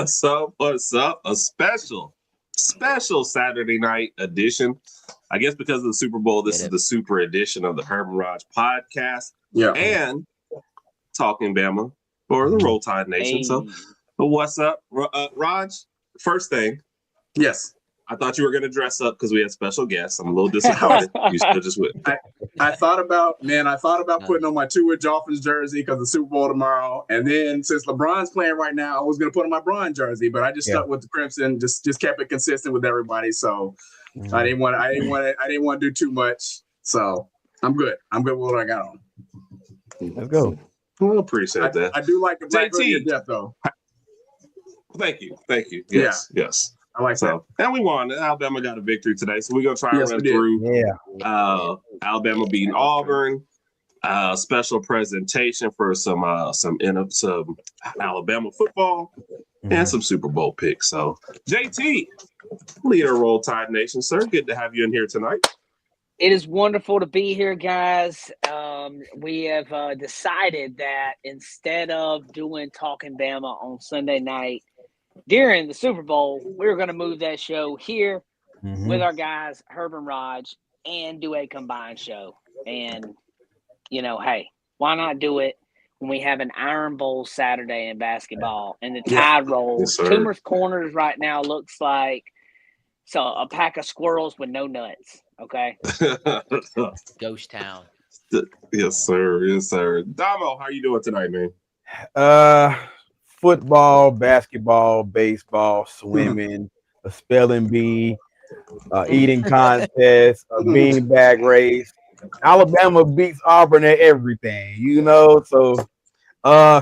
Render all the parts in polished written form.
What's up? What's up? A special Saturday night edition. I guess because of the Super Bowl, this is the super edition of the Herb and Rodg podcast. Yeah. And talking Bama for the Roll Tide Nation. Hey. So, what's up, Raj? First thing. Yes. I thought you were going to dress up because we had special guests. I'm a little disappointed. You still just went. I thought about putting on my Tua Dolphins jersey because the Super Bowl tomorrow. And then since LeBron's playing right now, I was going to put on my Bron jersey, but I just stuck with the Crimson, just kept it consistent with everybody. So I didn't want to do too much. So I'm good. I'm good with what I got on. Let's go. Well, appreciate that. I do like the black hoodie of death, though. Thank you. Yes. I like that. And we won. Alabama got a victory today, so we're gonna try and run through. Alabama beating Auburn. Special presentation for some Alabama football and some Super Bowl picks. So, JT, leader of Roll Tide Nation, sir, good to have you in here tonight. It is wonderful to be here, guys. We have decided that instead of doing Talking Bama on Sunday night during the Super Bowl, we're going to move that show here with our guys, Herb and Rodg, and do a combined show. And, hey, why not do it when we have an Iron Bowl Saturday in basketball and the Tide rolls? Yes, Toomer's Corners right now looks like a pack of squirrels with no nuts, okay? Ghost Town. Yes, sir. Domo, how you doing tonight, man? Football, basketball, baseball, swimming, a spelling bee, eating contest, a beanbag race. Alabama beats Auburn at everything, so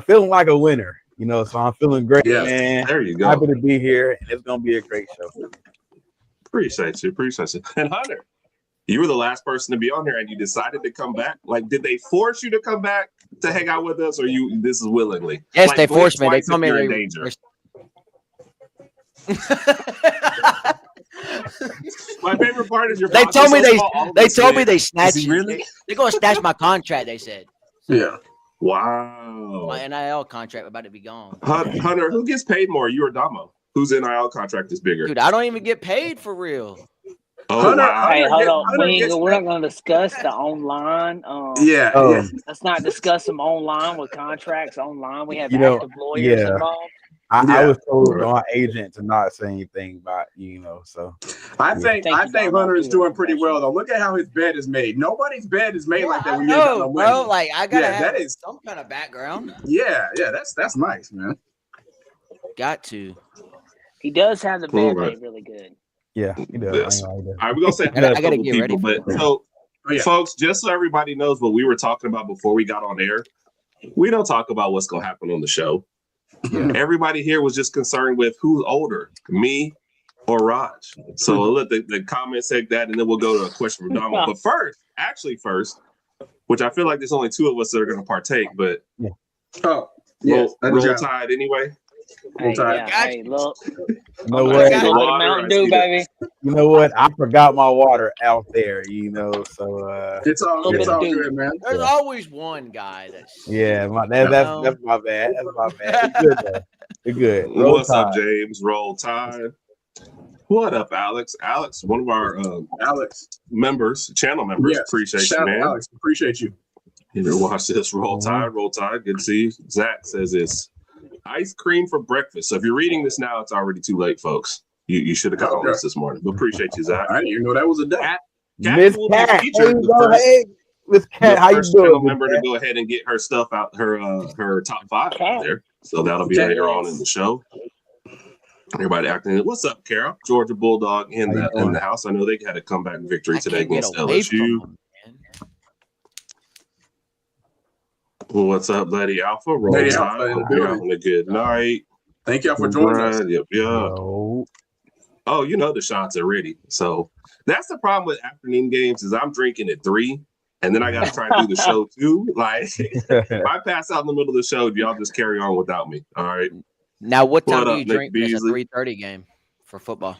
feeling like a winner, so I'm feeling great, man. There you go. Happy to be here, and it's going to be a great show. Appreciate you. And Hunter, you were the last person to be on here, and you decided to come back. Like, did they force you to come back to hang out with us, or this is willingly? Yes, like, they forced me. They told me you're they in danger. My favorite part is your. They told me they snatched. Really? They're gonna snatch my contract. They said. Yeah. Wow. My NIL contract about to be gone. Hunter, who gets paid more? You or Domo? Whose NIL contract is bigger? Dude, I don't even get paid for real. Oh, Hunter, wow. Hey, hold on. We're not going to discuss the online. Let's not discuss them online with contracts online. We have active lawyers involved. I was told by my agent to not say anything about so. I think Hunter is doing pretty well though. Look at how his bed is made. Nobody's bed is made like that when you're on the way. Bro, like I gotta have some kind of background. Yeah, that's nice, man. Got to. He does have the bed made really good. Yeah, he does. Yes. All right, we're gonna say I gotta get ready for it. Folks, just so everybody knows what we were talking about before we got on air, we don't talk about what's gonna happen on the show. Everybody here was just concerned with who's older, me or Raj. So let the comments take that, and then we'll go to a question from Domo. But first, which I feel like there's only two of us that are going to partake, but roll Tide anyway. Hey, look. You know what? Mountain Dew, baby. You know what? I forgot my water out there, so it's all good, man. There's always one guy that's that's my bad. That's my bad. It's good though. It's good. What's up, James? Roll Tide. What up, Alex? Alex, one of our channel members. Yes. Appreciate you, man. Alex, appreciate you. You watch this. Roll Tide. Good to see you. Zach says it's ice cream for breakfast. So if you're reading this now, it's already too late, folks. You should have got on this morning. But appreciate you, Zach. I didn't even know that was a day. Miss Cat, Miss Cat, how you doing? Remember to go ahead and get her stuff out, her top 5 out there. So that'll be later on in the show. Everybody acting. What's up, Carol? Georgia Bulldog in the house. I know they had a comeback victory today against LSU. What's up, Lady Alpha? Roll Tide. Having a good night. Thank y'all for joining us. Oh, the shots are ready. So that's the problem with afternoon games is I'm drinking at 3, and then I got to try and do the show too. Like, if I pass out in the middle of the show, y'all just carry on without me. All right. Now, what time do you drink for a 3:30 game for football?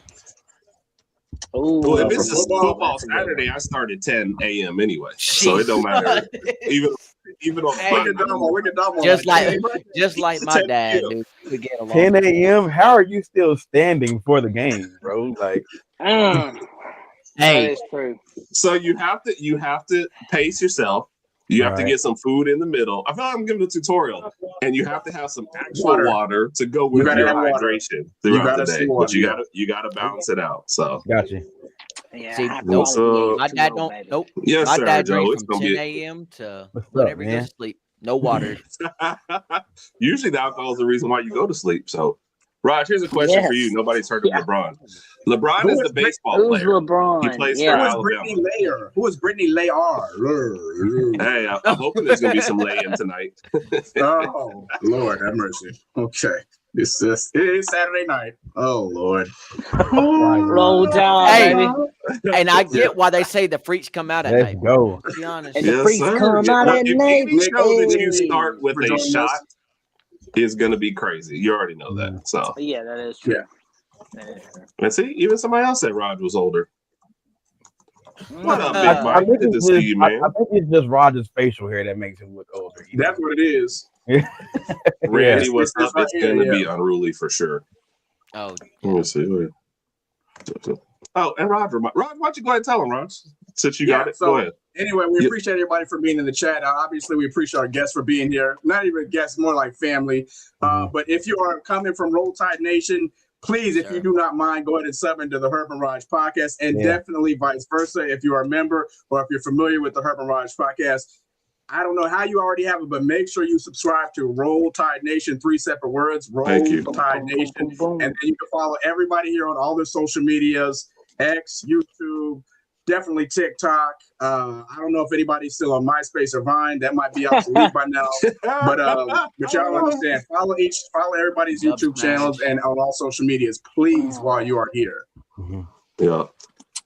Well, if it's a football Saturday, I start at 10 a.m. anyway, so it don't matter. Even Even on just like my dad, dude. We get along. 10 a.m. How are you still standing for the game, bro? Like, that is true. So you have to pace yourself. You have to get some food in the middle. I feel like I'm giving a tutorial, and you have to have some actual water to go with your hydration throughout the day. But you gotta balance it out. So gotcha. Yeah, See, my dad don't. Nope. Yes, my sir, dad Joe. drinks from 10 a.m. to What's whenever up, he goes to sleep. No water. Usually the alcohol is the reason why you go to sleep. So, Raj, here's a question for you. Nobody's heard of LeBron. LeBron is the baseball player. Who's LeBron? He plays for Alabama. Who is Brittany Layer? Hey, I'm hoping there's going to be some lay-in tonight. Oh, Lord have mercy. Okay. It is Saturday night. Oh, Lord. Roll down, baby. And I get why they say the freaks come out at night. Let's go. To be honest. And the freaks come out at night. Any show that you start with a shot is going to be crazy. You already know that. So yeah, that is true. Yeah. And see, even somebody else said Rod was older. What up, Big Mike? Good to see you, man. I think it's just Roger's facial hair that makes him look older. That's what it is. Randy, what's up? It's going to be unruly for sure. Oh, let me see. Oh, and Roger, why don't you go ahead and tell him, Rod? Since you got it, go ahead. Anyway, we appreciate everybody for being in the chat. Obviously, we appreciate our guests for being here. Not even guests, more like family. But if you are coming from Roll Tide Nation, please, if you do not mind, go ahead and sub into the Herb and Rodg podcast, and definitely vice versa. If you are a member or if you're familiar with the Herb and Rodg podcast, I don't know how you already have it, but make sure you subscribe to Roll Tide Nation, 3 separate words, Roll Tide Nation. And then you can follow everybody here on all their social medias, X, YouTube, definitely TikTok. I don't know if anybody's still on MySpace or Vine. That might be obsolete by now. But y'all understand. Follow everybody's YouTube channels and on all social medias, please, while you are here. Yeah.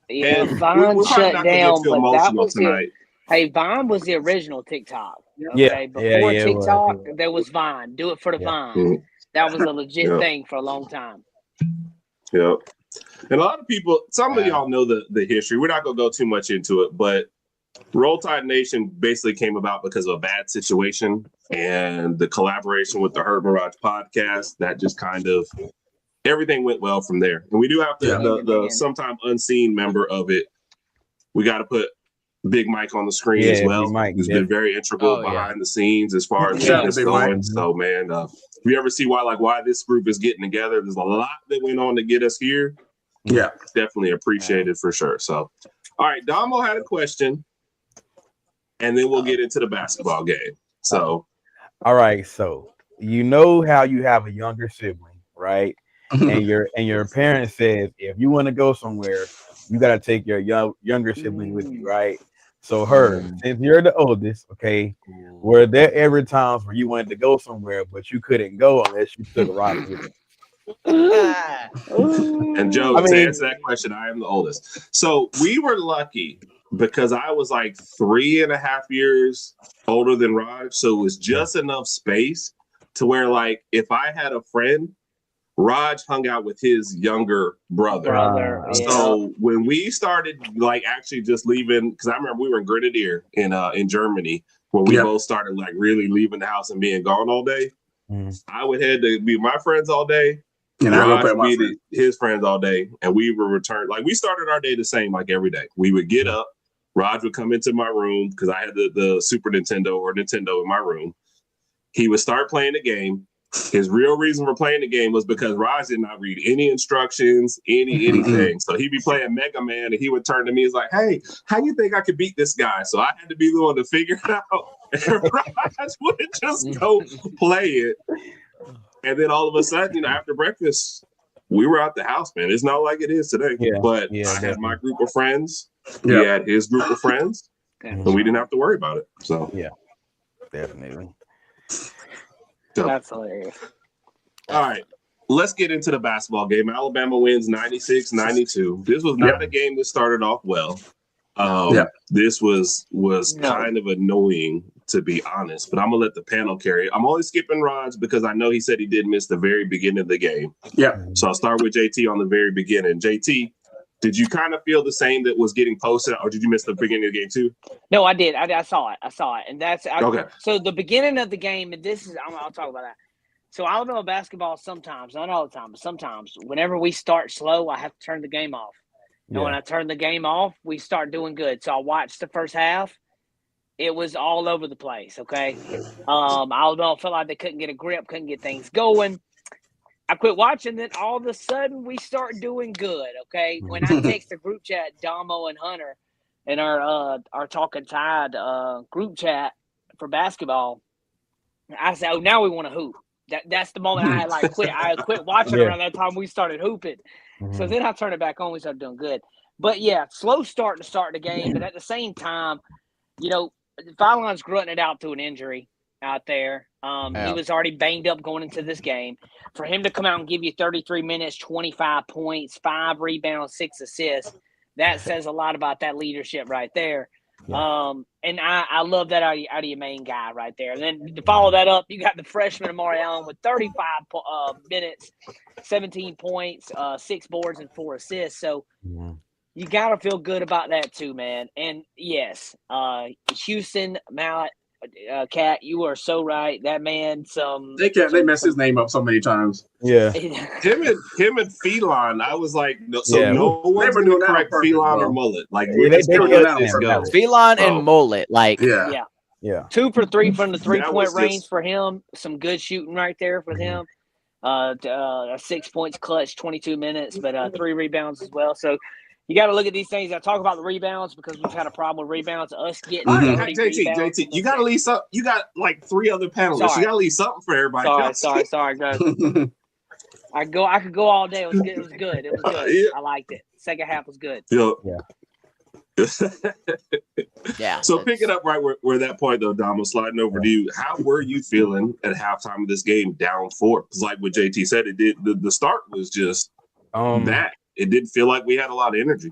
Yeah, Vine shut down, but that was tonight. Hey, Vine was the original TikTok. Okay? Before TikTok, there was Vine. Do it for the Vine. That was a legit thing for a long time. Yeah. And a lot of people, some of y'all know the history. We're not going to go too much into it, but Roll Tide Nation basically came about because of a bad situation and the collaboration with the Herb and Rodg podcast. That just kind of, everything went well from there. And we do have the sometime unseen member of it. We got to put Big Mike on the screen as well. He's been very integral behind the scenes as far as this going. So, man, if you ever see why this group is getting together, there's a lot that went on to get us here. Yeah, definitely appreciated for sure. So, all right, Domo had a question, and then we'll get into the basketball game. So, all right, so you know how you have a younger sibling, right? and your parent says if you want to go somewhere, you got to take your younger sibling with you, right? So since you're the oldest, okay, were there ever times where you wanted to go somewhere but you couldn't go unless you took a ride with you? And Joe, to answer that question, I am the oldest. So we were lucky because I was like 3.5 years older than Rod, so it was just enough space to where, like, if I had a friend, Raj hung out with his younger brother. So when we started actually just leaving, because I remember we were in Grenadier in Germany when we both started really leaving the house and being gone all day. I would head to be my friends all day, and Raj would be his friends all day, and we would return. We started our day the same, every day. We would get up, Raj would come into my room because I had the Super Nintendo or Nintendo in my room. He would start playing the game. His real reason for playing the game was because Raj did not read any instructions, anything. So he'd be playing Mega Man, and he would turn to me. He's like, "Hey, how you think I could beat this guy?" So I had to be the one to figure it out. And Raj would just go play it. And then all of a sudden, after breakfast, we were out the house, man. It's not like it is today. But I had my group of friends. He had his group of friends. And we didn't have to worry about it. So definitely. That's hilarious. All right, let's get into the basketball game. Alabama wins 96-92. This was not a game that started off well. This was kind of annoying, to be honest, but I'm going to let the panel carry it. I'm only skipping Rodg because I know he said he did miss the very beginning of the game. So I'll start with JT on the very beginning. JT, Did you kind of feel the same that was getting posted, or did you miss the beginning of the game too? No, I did. I saw it. And that's okay. So the beginning of the game, and I'll talk about that. So Alabama basketball sometimes, not all the time, but sometimes, whenever we start slow, I have to turn the game off. And when I turn the game off, we start doing good. So I watched the first half. It was all over the place, okay? Alabama felt like they couldn't get a grip, couldn't get things going. I quit watching, then all of a sudden we start doing good, okay? When I text the group chat, Domo and Hunter, in our Talking Tide group chat for basketball, I said, "Oh, now we want to hoop." That's the moment I had quit. I quit watching around that time we started hooping. So then I turned it back on. We started doing good. But yeah, slow start to start the game. But at the same time, Filon's grunting it out to an injury out there. He was already banged up going into this game. For him to come out and give you 33 minutes, 25 points, 5 rebounds, 6 assists, that says a lot about that leadership right there. Yeah. And I love that out of your main guy right there. And then to follow that up, you got the freshman Amari Allen with 35 minutes, 17 points, 6 boards, and 4 assists. So you got to feel good about that too, man. And yes, Houston Mallet, Cat, you are so right. That man, they mess his name up so many times. Yeah, him and Felon. I was like, no one's going to correct Felon or Mullet. Like they go. Felon and Mullet, yeah. 2 for 3 from the 3-point range for him. Some good shooting right there for him. 6 points clutch, 22 minutes, but 3 rebounds as well. So. You got to look at these things. I talk about the rebounds because we've had a problem with rebounds. Us getting JT, you got to leave some. You got 3 other panelists. Sorry. You got to leave something for everybody. Sorry, guys. I could go all day. It was good. Yeah. I liked it. Second half was good. Yeah. So picking up right where that point though, Dom, sliding over to you. How were you feeling at halftime of this game, down 4? Because like what JT said, it did. The start was just that. It didn't feel like we had a lot of energy.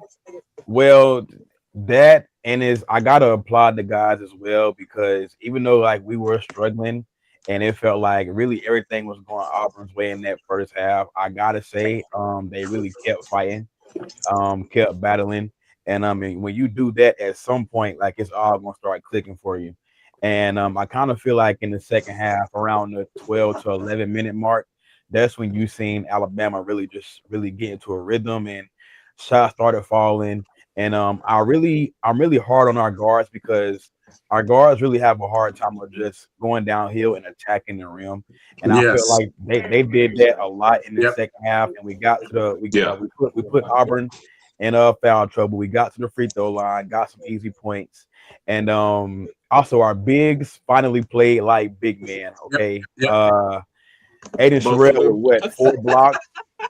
Well, that and I gotta applaud the guys as well, because even though we were struggling and it felt like really everything was going Auburn's way in that first half, I gotta say they really kept fighting, kept battling, and when you do that at some point, it's all gonna start clicking for you. And I kind of feel like in the second half, around the 12 to 11 minute mark, that's when you seen Alabama really get into a rhythm and shots started falling. And I'm really hard on our guards, because our guards really have a hard time of just going downhill and attacking the rim. And I feel like they did that a lot in the second half. And we got to we put Auburn in foul trouble. We got to the free throw line, got some easy points. And also our bigs finally played like big men. Okay. Aiden Sherrill was 4 blocks?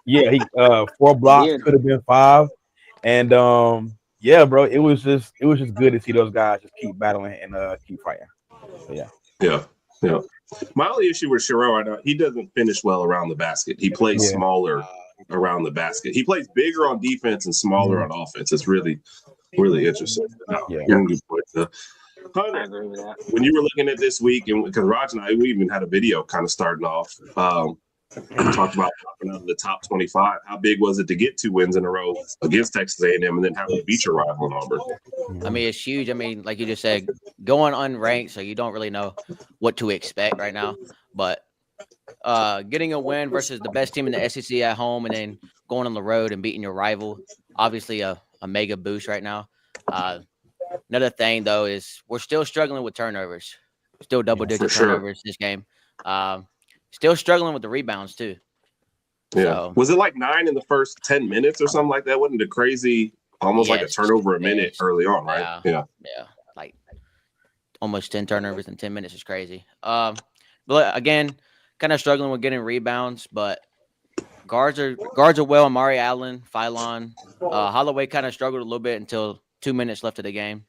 Yeah, he 4 blocks, could have been 5. And bro, it was just good to see those guys just keep battling and keep fighting. So, yeah. My only issue with Sherrill right now, he doesn't finish well around the basket. He plays smaller around the basket. He plays bigger on defense and smaller on offense. It's really, really interesting. Good point. Hunter, I agree with that. When you were looking at this week, and because Raj and I, we even had a video kind of starting off, we talked about dropping out of the top 25. How big was it to get 2 wins in a row against Texas A&M and then having to beat your rival in Auburn? I mean, it's huge. I mean, like you just said, going unranked, so you don't really know what to expect right now. But getting a win versus the best team in the SEC at home and then going on the road and beating your rival, obviously a mega boost right now. Another thing, though, is we're still struggling with turnovers. Still double-digit turnovers this game. Still struggling with the rebounds, too. Yeah. So, was it 9 in the first 10 minutes or something like that? Wasn't it crazy? Almost like a turnover a minute early on, right? Yeah. Like almost 10 turnovers in 10 minutes is crazy. But again, kind of struggling with getting rebounds, but guards are well. Amari Allen, Filon, Holloway kind of struggled a little bit until 2 minutes left of the game.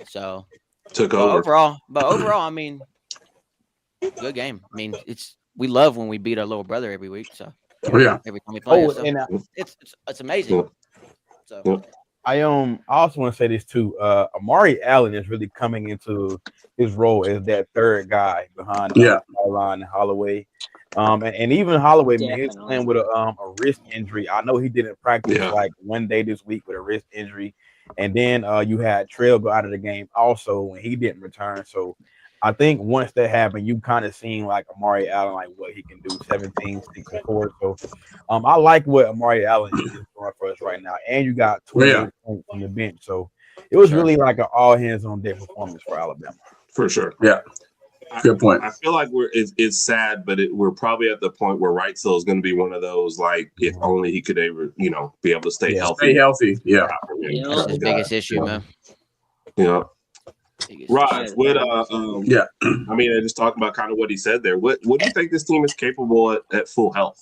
So took over. Overall, I mean, good game. I mean, we love when we beat our little brother every week. So every time we play, it's amazing. So I also want to say this too. Amari Allen is really coming into his role as that third guy behind Line and Holloway. And even Holloway, man, he's playing with a wrist injury. I know he didn't practice like one day this week with a wrist injury. And then you had Trail go out of the game also when he didn't return. So I think once that happened, you kind of seen like Amari Allen, like what he can do, 17, 6, and 4. So I like what Amari Allen is doing for us right now. And you got 28 points on the bench. So it was really like an all hands on deck performance for Alabama. For sure. Yeah. Good point. I feel like it's sad, but we're probably at the point where Wrightsell is going to be one of those, like, if only he could ever, be able to stay healthy. Stay healthy. Yeah. That's his biggest issue, man. Yeah. Rod, what I mean, I just talking about kind of what he said there. What do you think this team is capable at full health?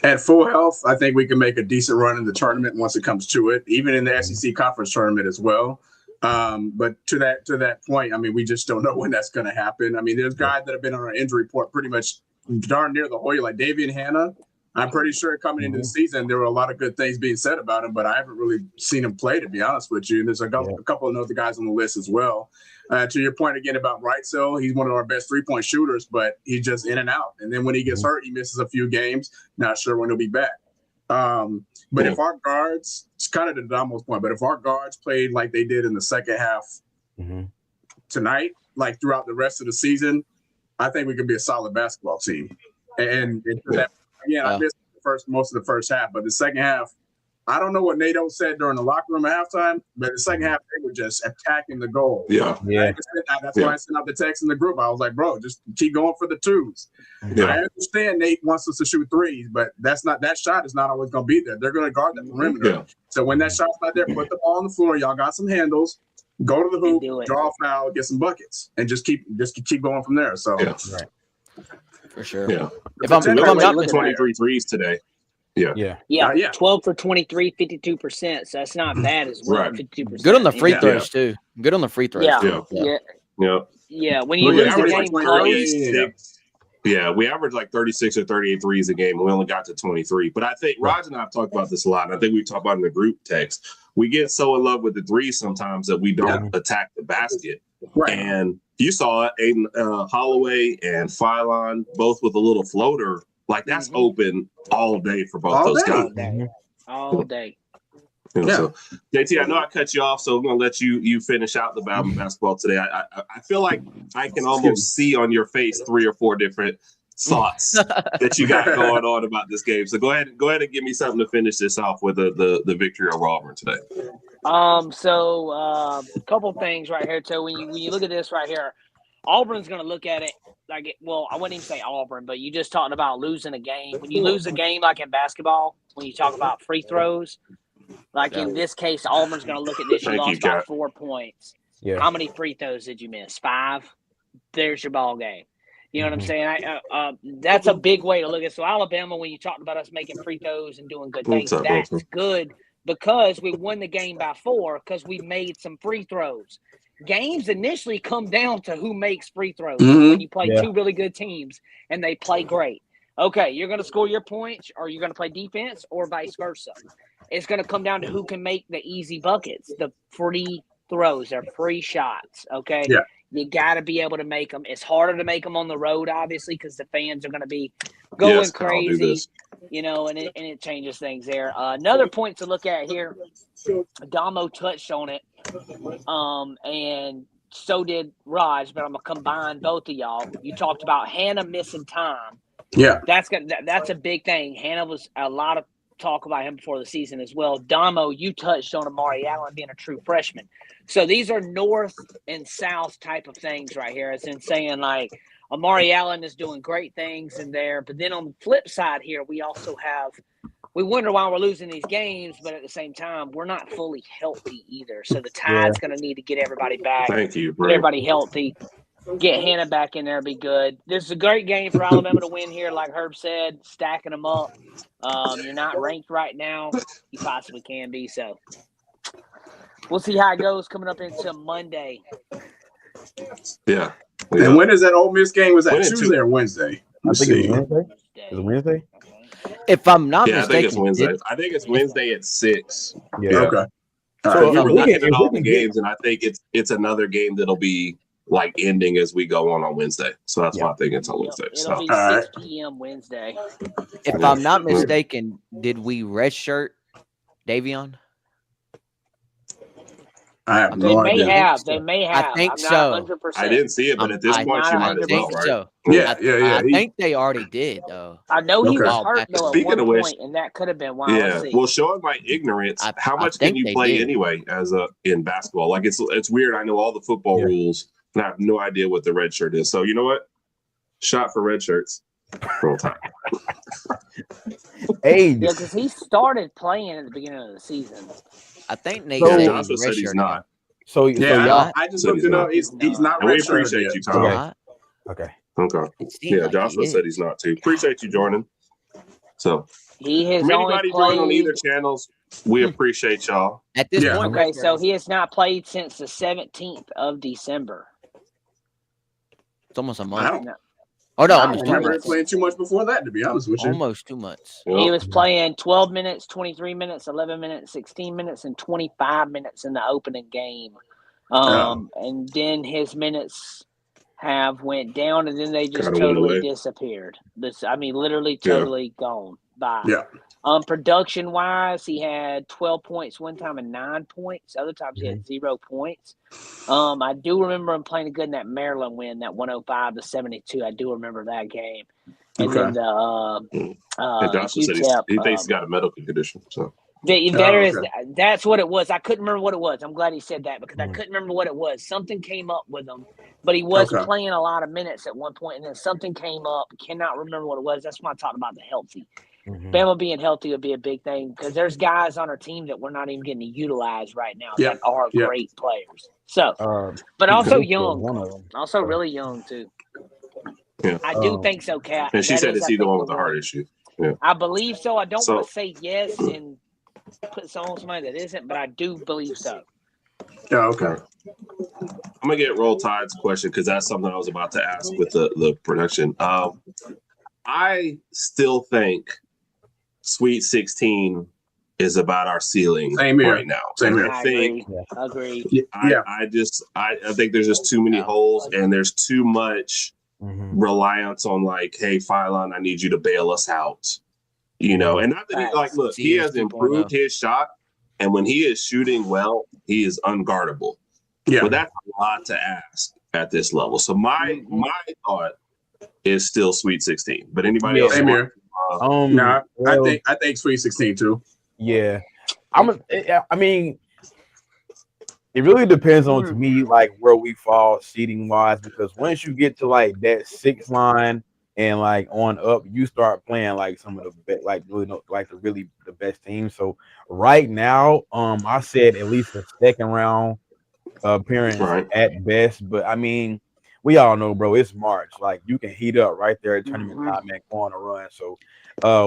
At full health, I think we can make a decent run in the tournament once it comes to it, even in the SEC conference tournament as well. But to that point, I mean, we just don't know when that's going to happen. I mean, there's guys that have been on our injury report pretty much darn near the whole year, like Davian Hanna. I'm pretty sure coming into the season, there were a lot of good things being said about him, but I haven't really seen him play, to be honest with you. And there's a couple of other guys on the list as well. To your point again about Wrightsell, he's one of our best three-point shooters, but he's just in and out. And then when he gets hurt, he misses a few games. Not sure when he'll be back. But if our guards, it's kind of the Domo's point, but if our guards played like they did in the second half tonight, like throughout the rest of the season, I think we could be a solid basketball team. And again, I missed most of the first half, but the second half, I don't know what Nato said during the locker room at halftime, but the second half, they were just attacking the goal. Yeah. That's why I sent out the text in the group. I was like, bro, just keep going for the twos. Yeah. I understand Nate wants us to shoot threes, but that shot is not always going to be there. They're going to guard the perimeter. Yeah. So when that shot's not there, put the ball on the floor. Y'all got some handles. Go to the hoop, draw a foul, get some buckets, and just keep going from there. So, for sure. Yeah. If I'm not 23 threes today. Yeah. 12 for 23, 52%. So that's not bad as well. Right. 52%. Good on the free throws too. Good on the free throws. Yeah. When you lose the game close. Yeah, we averaged like 36 or 38 threes a game. And we only got to 23. But I think Raj and I have talked about this a lot. And I think we talked about it in the group text. We get so in love with the threes sometimes that we don't attack the basket. Right. And you saw it, Aiden Holloway and Phylon, both with a little floater. Like, that's open all day for both those guys. All day. So, JT, I know I cut you off, so I'm going to let you finish out the Bama basketball today. I feel like I can almost see on your face 3 or 4 different thoughts that you got going on about this game. So go ahead and give me something to finish this off with the victory over Auburn today. So a couple things right here. So when you look at this right here, Auburn's going to look at it like, well, I wouldn't even say Auburn, but you just talking about losing a game. When you lose a game like in basketball, when you talk about free throws, like in this case, Auburn's going to look at this. You lost by 4 points. Yeah. How many free throws did you miss? 5? There's your ball game. You know what I'm saying? That's a big way to look at it. So Alabama, when you talked about us making free throws and doing good things, that's good because we won the game by 4 because we made some free throws. Games initially come down to who makes free throws when you play 2 really good teams and they play great. Okay, you're going to score your points or you're going to play defense or vice versa. It's going to come down to who can make the easy buckets, the free throws, they're free shots, okay? Yeah. You got to be able to make them. It's harder to make them on the road, obviously, because the fans are going to be going crazy, and it changes things there. Another point to look at here, Domo touched on it, and so did Raj, but I'm going to combine both of y'all. You talked about Hannah missing time. Yeah. That's a big thing. Hannah was a lot of talk about him before the season as well. Domo, you touched on Amari Allen being a true freshman. So these are north and south type of things right here. It's in saying like Amari Allen is doing great things in there. But then on the flip side here, we also we wonder why we're losing these games, but at the same time, we're not fully healthy either. So the Tide's going to need to get everybody back. Thank you, bro. Get everybody healthy. Get Hannah back in there, be good. This is a great game for Alabama to win here, like Herb said, stacking them up. You're not ranked right now. You possibly can be, so we'll see how it goes coming up into Monday. Yeah. And when is that Ole Miss game? Was that Tuesday or Wednesday? I think it's Wednesday. Is it Wednesday? If I'm not mistaken. I think it's Wednesday. I think it's Wednesday at 6. Yeah. Okay. So we were looking at all the get- games, and I think it's another game that'll be like ending as we go on Wednesday. So that's why I think it's on Wednesday. It'll be All 6 p.m. Wednesday. If I'm not mistaken, did we redshirt Davion? I have They no may idea. have. They may have. I think I'm so. not 100%. I didn't see it, but at this I'm point, not you might as well, think right? so. Yeah. I think they already did though. I know he Okay. was hurt though at Speaking one of which- point, and that could have been why. Yeah. Let's see. Well, showing my ignorance, how I much can think you they play did. anyway in basketball? Like it's weird. I know all the football rules, and I have no idea what the red shirt is. So you know what? Shot for red shirts. Roll time. age. Yeah, because he started playing at the beginning of the season. I think Nate So- said Johnson he's said he's redshirting not. him. So Yeah, y'all. I just So looked he's it up. not. He's not And we redshirted appreciate yet. you, He's Tom. not. Okay. Okay. It seems Yeah, like Joshua he said is. he's not too. Appreciate you joining. So, He has from only anybody joining on played. either channels, we appreciate y'all. At this Yeah. point, Okay, so he has not played since the 17th of December. it's almost a I month. don't, Oh no, I I almost don't 2 remember months. him playing too much before that, to be honest with you. Almost 2 months. He was playing 12 minutes, 23 minutes, 11 minutes, 16 minutes, and 25 minutes in the opening game. And then his minutes have went down, and then they just Kinda went totally away. disappeared. Literally totally gone by. Yeah. Production wise, he had 12 points one time and 9 points. Other times he had 0 points. I do remember him playing good in that Maryland win, that 105-72. I do remember that game. And Okay. then the And Joshua said UTEP, he thinks he's got a medical condition. So that's what it was. I couldn't remember what it was. I'm glad he said that because I couldn't remember what it was. Something came up with him, but he was Okay. playing a lot of minutes at one point, and then something came up. Cannot remember what it was. That's why I talked about the healthy. Bama being healthy would be a big thing because there's guys on our team that we're not even getting to utilize right now that are great players. So, but also young, One of them. also really young too. yeah. I do think so, Kat. And she said is, it's I he the think, one with the heart issue. Yeah. I believe so. I don't So- want to say yes and put somebody that isn't, but I do believe so. Yeah, okay. I'm gonna get Roll Tide's question because that's something I was about to ask with the production. I still think Sweet 16 is about our ceiling Same here. right now. Same And here. I think Agree. Yeah. I think there's just too many holes and there's too much reliance on like, hey, Phylon, I need you to bail us out. You know, and not that he like, look, he has improved his shot, and when he is shooting well, he is unguardable. Yeah. But that's a lot to ask at this level. So my thought is still Sweet 16. But anybody else? Same here. Well, I think Sweet 16 too. Yeah, I mean, it really depends on to me like where we fall seating wise because once you get to like that 6 line and like on up, you start playing like some of the the best teams. So right now, I said at least a second round appearance at best, but I mean. We all know, bro, it's March. Like, you can heat up right there at tournament time and go on a run. So,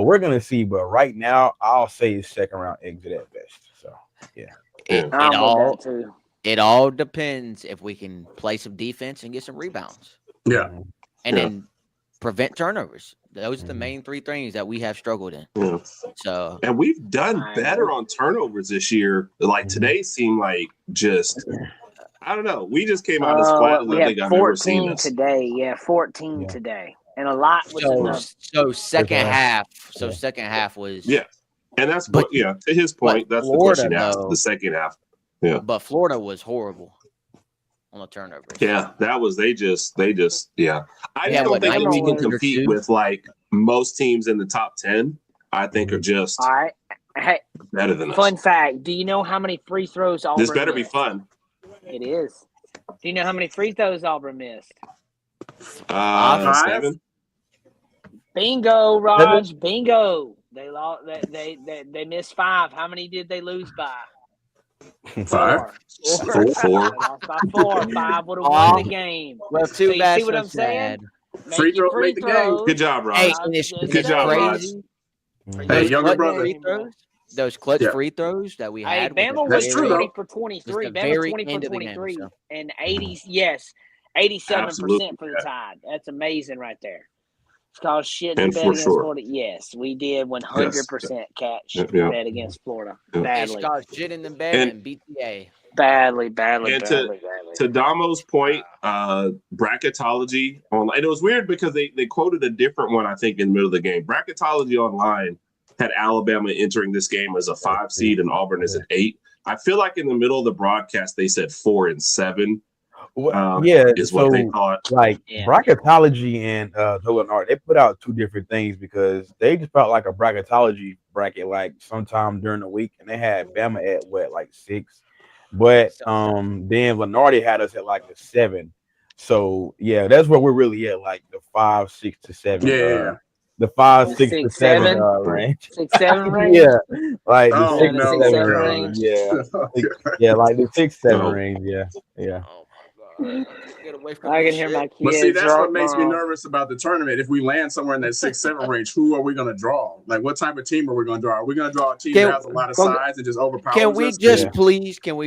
we're going to see. But right now, I'll say second round exit at best. So, yeah. It all depends if we can play some defense and get some rebounds. Yeah. And then prevent turnovers. Those are the main 3 things that we have struggled in. Yeah. So, and we've done better on turnovers this year. Like, today seemed like just... I don't know. We just came out as flat as I think I've ever seen us. Today. Yeah, 14 today. And a lot was so second half. So second half was and that's what to his point, that's Florida, the question asked the second half. Yeah. But Florida was horrible on the turnovers. Yeah, that was they just I just don't think that we can compete with like most teams in the top 10. I think are just all right. Hey, better than us. Fun fact, do you know how many free throws Auburn This better missed? be fun. It is. Do you know how many free throws Auburn missed? 7. Bingo, Raj. Bingo. They lost. They missed 5. How many did they lose by? 5. 4. Four. They lost by 4. 5 would have won the game. Well, so you bad. See what I'm saying? Free throw, make the game. Good job, Raj. Hey, good job, Raj. Hey, younger brother. Those clutch free throws that we had. Bama was 20 for 23. Bama 20 for 23 and 87% for the Tide. That's amazing right there. It's called shit And and bet for against sure. Florida. Yes, we did 100% catch bet against Florida. Yeah. Badly. It's called shit in the bed and BTA. Badly. And to Damo's point, bracketology online. And it was weird because they quoted a different one, I think, in the middle of the game. Bracketology online had Alabama entering this game as a 5 seed and Auburn as an 8. I feel like in the middle of the broadcast they said 4 and 7. Is what they thought. Like bracketology and HerbnRodg, they put out 2 different things because they just felt like a bracketology bracket like sometime during the week, and they had Bama at what, like 6, but then Lenardi had us at like a 7. So yeah, that's where we're really at, like the 5, 6 to 7. The 5, 6 to 7 range. 6, 7 range. Yeah, like the 6 no, 7 7 range. Yeah, like the 6, 7 range. Yeah. I can hear my kids. But see, that's what makes me nervous about the tournament. If we land somewhere in that 6, 7 range, who are we going to draw? Like, what type of team are we going to draw? Are we going to draw a team that has a lot of size and just overpower? Can we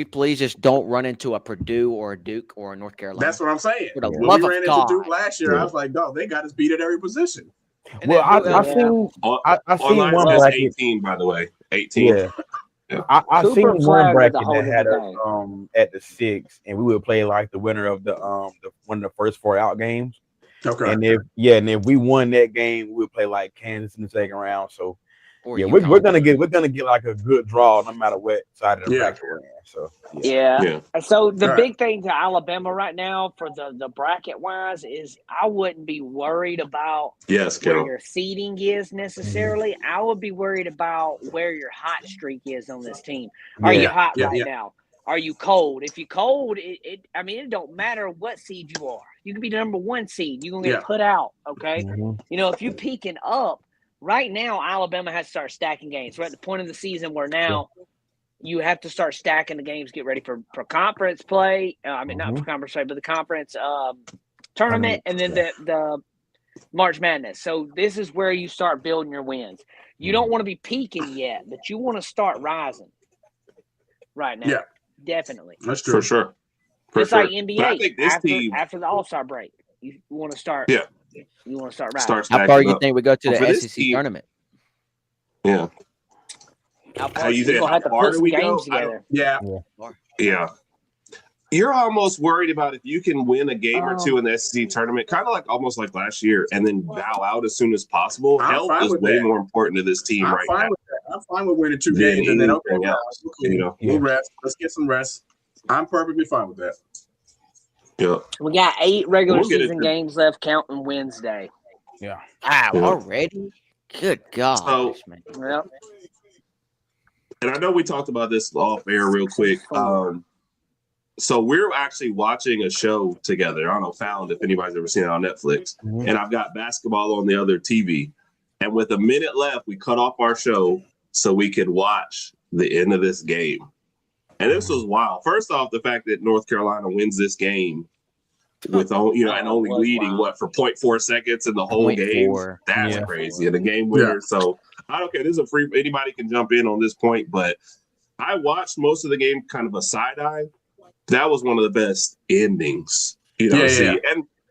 please just don't run into a Purdue or a Duke or a North Carolina? That's what I'm saying. For the When love we of ran God. into Duke last year, I was like, dog, they got us beat at every position. Well, I seen one bracket. 18, by the way. 18. Yeah. I seen one bracket that had us at the 6, and we would play like the winner of the one of the first 4 out games. Okay. And if we won that game, we would play like Kansas in the second round. So we're gonna get like a good draw no matter what side of the bracket we're in. So So the big thing to Alabama right now for the bracket wise is I wouldn't be worried about where your seeding is necessarily. I would be worried about where your hot streak is on this team. Are you hot right now? Are you cold? If you're cold, it don't matter what seed you are. You can be the number 1 seed. You're gonna get put out. Okay. You know, if you're peaking up right now, Alabama has to start stacking games. We're at the point of the season where now you have to start stacking the games, get ready for conference play. Not for conference play, but the conference tournament, and then the March Madness. So this is where you start building your wins. You don't want to be peaking yet, but you want to start rising right now. Yeah, definitely. That's true. For sure. It's like NBA after the All-Star break. You want to start. Yeah. You want to start rising. How far do you think we go to the SEC tournament? Yeah. How far do we go? Yeah. You're almost worried about if you can win a game or 2 in the SEC tournament, kind of like almost like last year, and then bow out as soon as possible. Health is way more important to this team now. I'm fine with winning 2 games and then we'll rest. Let's get some rest. I'm perfectly fine with that. Yeah. We got 8 regular season games left, counting Wednesday. Yeah. Wow, already? Good God, man. Yep. And I know we talked about this off air real quick. So we're actually watching a show together. I don't know, Found, if anybody's ever seen it on Netflix. And I've got basketball on the other TV. And with a minute left, we cut off our show so we could watch the end of this game. And this was wild. First off, the fact that North Carolina wins this game with and only leading for 0.4 seconds in the whole game. That's crazy. And the game winner. So I don't care. This is a free. Anybody can jump in on this point, but I watched most of the game kind of a side eye. That was one of the best endings, And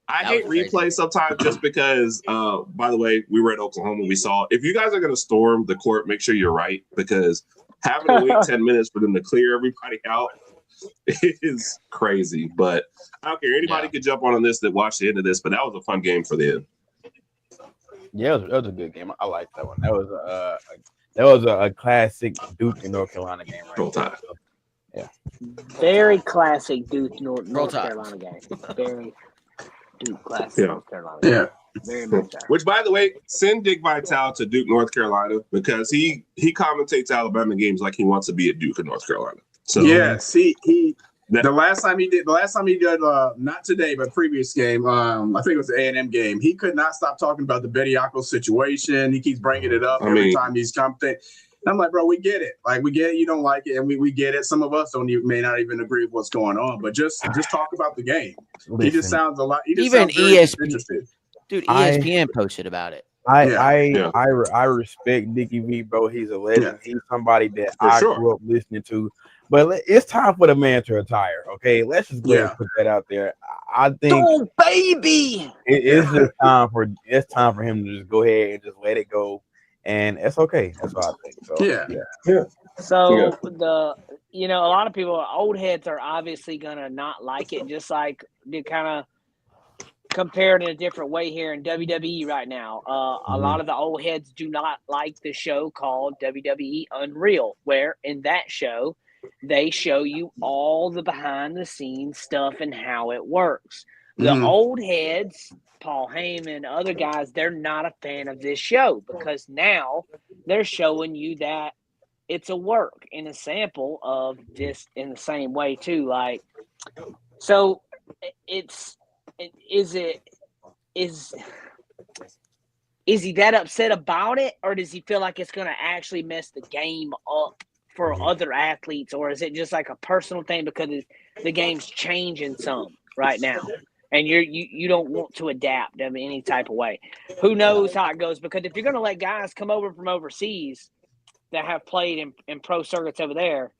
I hate replay sometimes just because. By the way, we were at Oklahoma. We saw if you guys are going to storm the court, make sure you're right because having to wait 10 minutes for them to clear everybody out is crazy. But I don't care. Anybody could jump on this that watched the end of this, but that was a fun game for them. Yeah, that was a good game. I like that one. That was a classic Duke and North Carolina game. Roll Tide. Yeah. Very classic Duke North Carolina game. Very Duke classic North Carolina game. Yeah. Very much so. Which, by the way, send Dick Vitale to Duke, North Carolina, because he commentates Alabama games like he wants to be at Duke in North Carolina. So the last time he did not today but previous game, I think it was the A&M game. He could not stop talking about the Bediako situation. He keeps bringing it up every time he's commentating. I'm like, bro, we get it. Like, we get it. You don't like it, and we get it. Some of us may not even agree with what's going on, but just talk about the game. He just sounds a lot. Even ESPN. Dude, ESPN posted about it. I respect Dickie V, bro. He's a legend. He's somebody that I grew up listening to. But it's time for the man to retire. Okay, let's just go ahead and put that out there. I think, oh baby, it's just time for him to just go ahead and just let it go, and it's okay. That's what I think. So Yeah. So a lot of people, old heads, are obviously gonna not like it, just like they kind of compared in a different way here in WWE right now. A lot of the old heads do not like the show called WWE Unreal, where in that show they show you all the behind the scenes stuff and how it works. The old heads, Paul Heyman, other guys, they're not a fan of this show because now they're showing you that it's a work and a sample of this in the same way too. Like, so is he that upset about it, or does he feel like it's going to actually mess the game up for other athletes, or is it just like a personal thing because the game's changing some right now and you don't want to adapt in any type of way? Who knows how it goes? Because if you're going to let guys come over from overseas that have played in pro circuits over there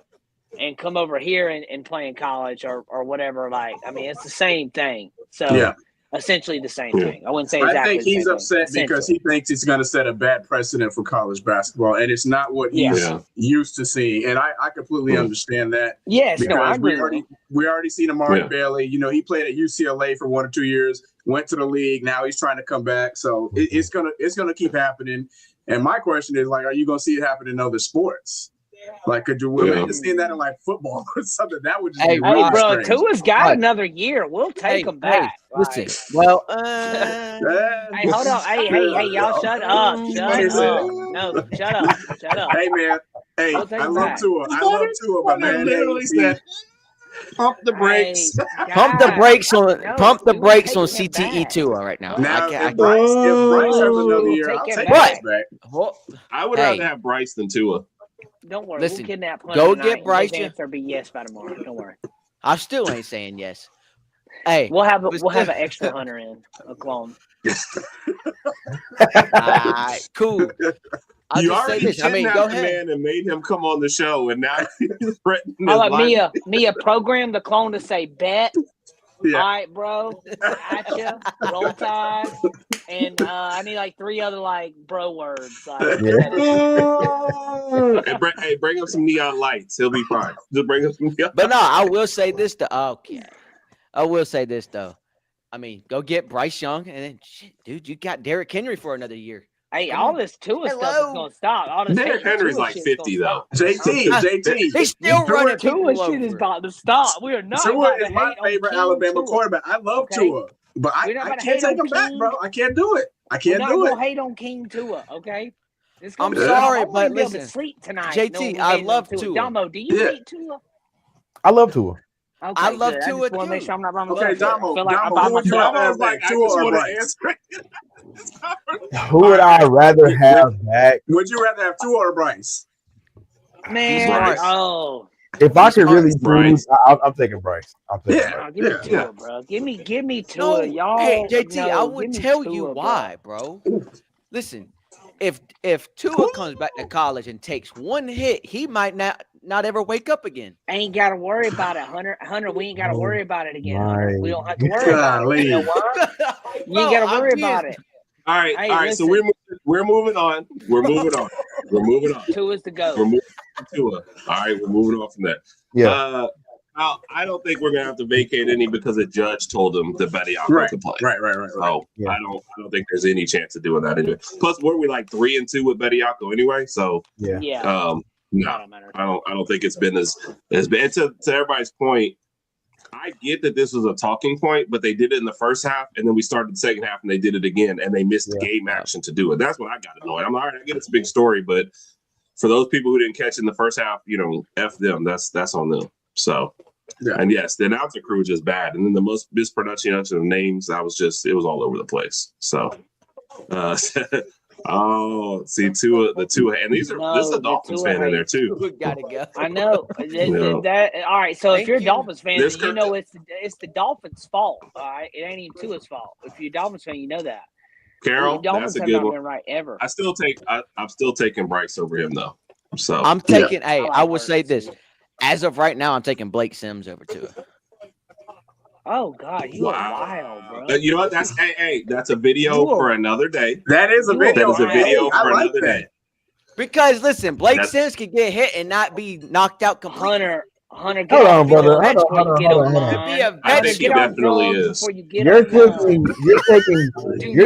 and come over here and play in college or whatever, like, I mean, it's the same thing. So essentially the same thing. I wouldn't say exactly. I think he's upset because he thinks it's going to set a bad precedent for college basketball, and it's not what he's used to seeing. And I completely understand that. Yes, because we already seen Amari Bailey. You know, he played at UCLA for 1 or 2 years, went to the league. Now he's trying to come back. So it's gonna keep happening. And my question is, like, are you gonna see it happen in other sports? Like, could you imagine seeing that in like football or something? That would just be really bro, strange. Tua's got another year. We'll take him back. Listen, well, hey, hold on. Hey, y'all, shut up. No, shut up. Hey, man. Hey, I love Tua. But man, literally said, pump the brakes. Pump the brakes on CTE Tua right now. Now, if Bryce has another year, I'll take Bryce back. I would rather have Bryce than Tua. Don't worry. Listen, we'll kidnap Hunter go tonight. get Bryce. His answer be yes by tomorrow. Don't worry. I still ain't saying yes. Hey, we'll have an extra Hunter in a clone. Cool. You already kidnapped the man and made him come on the show, and now he's threatening his life. Mia, program the clone to say bet. All right, bro. Gotcha. Roll Tide. And I need like 3 other like bro words. Like, hey, bring him some neon lights. He'll be fine. Just bring him some neon. But no, I will say this though. Okay, I will say this though. I mean, go get Bryce Young, and then shit, dude, you got Derrick Henry for another year. Hey, all this Tua stuff is gonna stop. All this Derrick Henry's like 50 though. JT. He's still running. Tua shit is about to stop. We are not. Tua is my favorite Alabama quarterback. I love Tua, but I can't take him back, bro. I can't do it. I can't do it. We're not gonna hate on King Tua, okay? I'm sorry, but listen, sleep tonight. JT, I love Tua. Domo, do you hate Tua? I love Tua. Okay, I love good. Tua I just want to make sure I'm not wrong. Okay, Domo, who would you rather have back? Tua or Bryce? Who would I rather have back? Would you rather have Tua or Bryce? Man, if I could really choose, I'm taking Bryce. Give me Tua, bro. Give me Tua, y'all. Hey, JT, I would tell you why, bro. Listen, if Tua comes back to college and takes one hit, he might not ever wake up again. Ain't got to worry about it, Hunter. We ain't got to worry about it again. Hunter. We don't have to worry about it. You know what? You ain't got to worry about it. All right. So we're moving on. We're moving on. Tua's the GOAT. We're moving on to Tua. All right, we're moving on from that. Yeah. I don't think we're gonna have to vacate any because the judge told him that Betty Alco could play. Right. So I don't think there's any chance of doing that anyway. Plus, weren't we like 3-2 with Betty Alco anyway? So no, I don't think it's been as bad. To everybody's point, I get that this was a talking point, but they did it in the first half, and then we started the second half, and they did it again, and they missed the game action to do it. That's what I got annoyed. I'm like, all right, I get it's a big story, but for those people who didn't catch it in the first half, F them. That's on them. So, and yes, the announcer crew was just bad, and then the most mispronunciation of names, it was all over the place. So, see the Tua, and this is a Dolphins fan in there too. We gotta go. I know. That all right. So if you're a Dolphins fan, then you know it's the Dolphins' fault. All right, it ain't even Tua's fault. If you're a Dolphins fan, you know that. Carol, Dolphins that's a have good not one. been right ever. I'm still taking Bryce over him though. So I'm taking. Hey, I would say this. As of right now, I'm taking Blake Sims over Tua. Oh God, you are wild, bro. You know what? That's that's a video for another day. That is a video. That is a video for like another day. Because listen, Blake Sims can get hit and not be knocked out completely. Hunter, get Hold off on, brother. hold on. Be a I think he definitely is. You're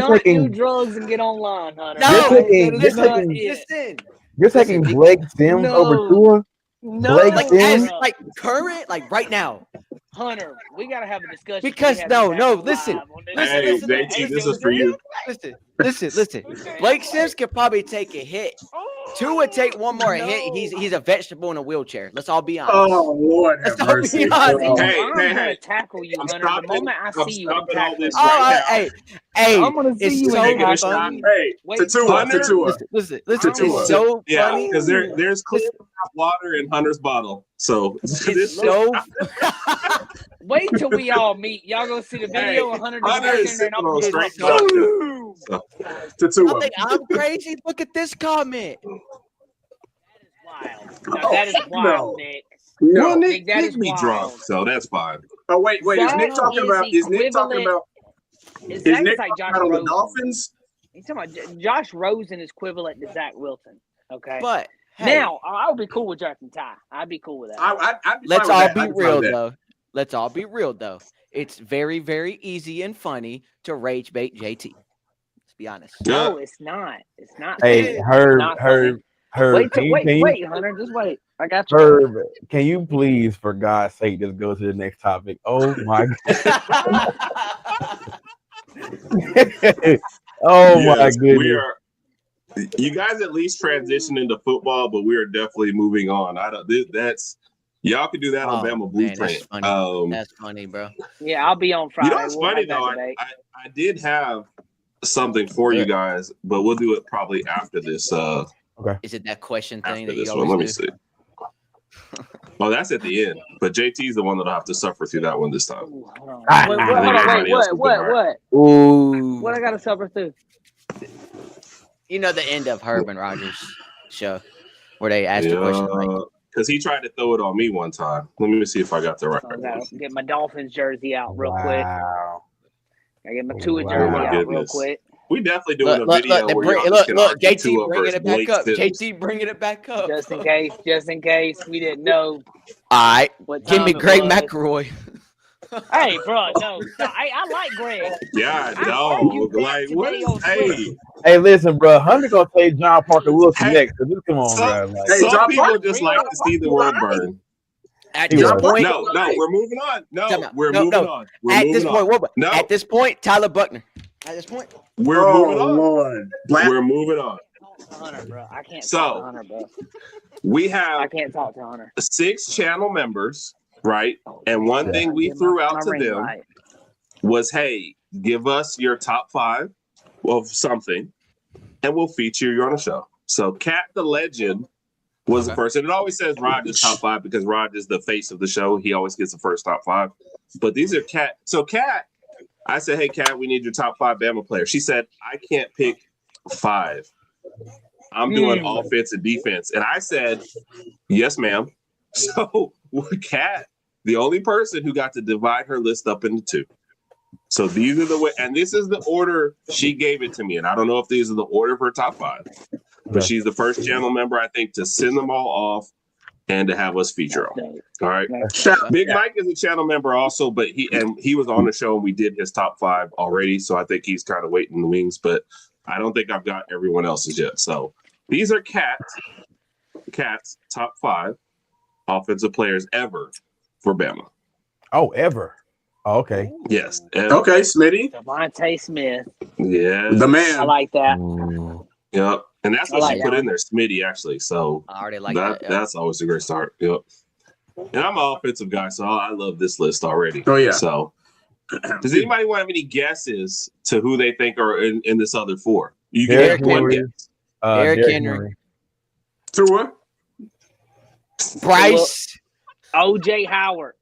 taking do drugs and get online, Hunter. No, you're taking Blake Sims over Tua. No, Blake Sims, like current, like right now. Hunter, we gotta have a discussion. Because listen. Hey, JT, this is for you. Listen. Blake Sims could probably take a hit. Tua take one more hit. He's a vegetable in a wheelchair. Let's all be honest. Oh Lord, have mercy. I'm gonna tackle you, Hunter. The moment I see you, I'm tackling you. I'm gonna see you so funny. Hey, to Tua. Listen. Tua. So yeah, funny. because there's clear water in Hunter's bottle. So it's so. Wait till we all meet. Y'all gonna see the video of Hunter is and I'm straight to Tua. I'm crazy. Look at this comment. That is wild, Nick. No, Nick, that is me wild. drunk, so that's fine. Oh wait, is Nick talking about? Is Nick talking about Josh on the Rosen. Dolphins? He's talking about Josh Rosen is equivalent to Zach Wilson. Okay, but hey, now I would be cool with drafting Ty. I'd be cool with that. Let's all be real though. Let's all be real though. It's very, very easy and funny to rage bait JT. Let's be honest. No, it's not. It's not. Hey, Herb. Wait, Hunter. Just wait. I got you. Herb, can you please, for God's sake, just go to the next topic? Oh my God. My goodness. You guys at least transition into football, but we are definitely moving on. Y'all can do that on Bama Blueprint. That's funny, bro. Yeah, I'll be on Friday. You know what's funny though? I did have something for you guys, but we'll do it probably after this. Okay. Is it that question thing that you always do? Let me see. Oh, that's at the end. But JT's the one that'll have to suffer through that one this time. What? Ooh. What I got to suffer through? You know the end of Herb and Rodg's show where they asked the question like. Because he tried to throw it on me one time. Let me see if I got the right one. Get my Dolphins jersey out real quick. I get my Tua jersey out real quick. We definitely doing a video where look, JT bringing it back up. JT bringing it back up. Just in case we didn't know. All right, give me Greg McElroy. Hey, bro, no, I like Greg. Yeah, no, like what? Hey, listen, bro. Hunter gonna say John Parker Wilson next. So just come on, bro. Some people just like to see the word burn. At this point, no, we're moving on. We're moving on. At this point, Tyler Buckner. At this point, we're moving on. Lord. We're moving on. Hunter, bro. I can't talk to Hunter, bro. I can't talk to Hunter. 6 channel members, right? And one thing we threw out to them was, hey, give us your top 5 of something, and we'll feature you on the show. So Cat the Legend was the first. And it always says Rod is top 5 because Rod is the face of the show. He always gets the first top 5. But these are Cat. So Cat, I said, hey, Cat, we need your top 5 Bama players. She said, I can't pick 5. I'm doing offense and defense. And I said, yes, ma'am. So Cat, the only person who got to divide her list up into 2. So these are the way, and this is the order she gave it to me. And I don't know if these are the order of her top 5, but she's the first channel member, I think, to send them all off and to have us feature them. All right. Big Mike is a channel member also, but he was on the show and we did his top 5 already. So I think he's kind of waiting in the wings, but I don't think I've got everyone else's yet. So these are Cat's top 5 offensive players ever for Bama. Oh, ever. Oh, okay. Yes. Okay, Smitty. Devontae Smith. Yeah. The man. I like that. Yep. And that's what she put in there, Smitty, actually. So I already like that. That's always a great start. Yep. And I'm an offensive guy, so I love this list already. Oh, yeah. So does anybody want to have any guesses to who they think are in this other 4? You can Derrick have one Henry. guess. Derrick Henry. Tua. Bryce. OJ Howard.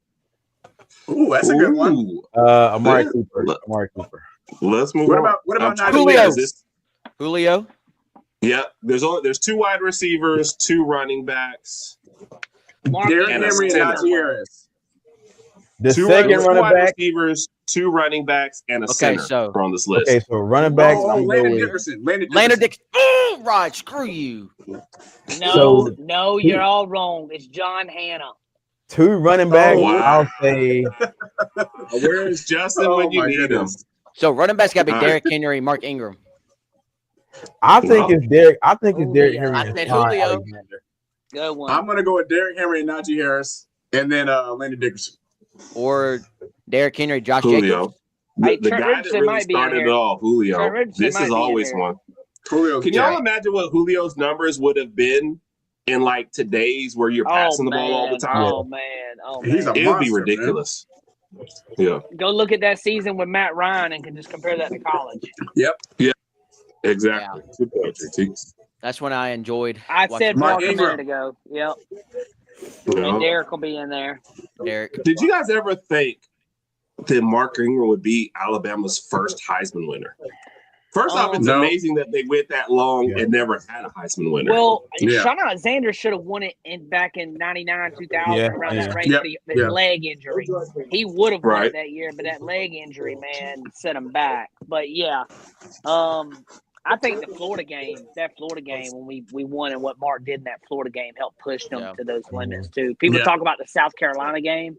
Ooh, that's a good one. Amari Cooper. Let's move on. What about Julio? Yeah, there's 2 wide receivers, 2 running backs. Mark Derrick and a Henry and center. Najee Harris. The Two second running wide back. receivers, 2 running backs, and a center are on this list. Okay, so running backs. Oh, I'm Landon going with Dickerson. Landon Landon Dickerson. Dix. Oh, Rod, screw you. No, you're all wrong. It's John Hanna. 2 running backs. wow. I'll say. Where is Justin when you need him? So running backs got to be All Derrick Henry, Mark Ingram. I think it's Derrick. I think it's Derrick Julio. Henry. I and said Ty Julio. Alexander. Good one. I'm gonna go with Derrick Henry and Najee Harris, and then Landon Dickerson. Or Derrick Henry, Josh Julio. Jacobs. Hey, The Trent guy that Richardson really might be in started it here. all, Julio. Trent Richardson This might is be in always here. one. Julio. Can y'all imagine what Julio's numbers would have been in like today's where you're passing the ball all the time? Oh man. He's a It would be monster, ridiculous. Yeah. Go look at that season with Matt Ryan and can just compare that to college. Exactly. Good point, JT. That's when I enjoyed. I watching said Mark Mark a Ingram. minute ago. Yep. You know? And Derek will be in there. Derek. Did you guys ever think that Mark Ingram would be Alabama's first Heisman winner? First off, it's No. amazing that they went that long and never had a Heisman winner. Well, Yeah. Sean Alexander should have won it back in 99, 2000, Yeah, around yeah. that range. Yep, But his yeah. leg injury. He would have won Right. it that year, but that leg injury, man, set him back. But yeah, I think that Florida game when we won and what Mark did in that Florida game helped push them Yeah. to those limits too. People Yeah. talk about the South Carolina game,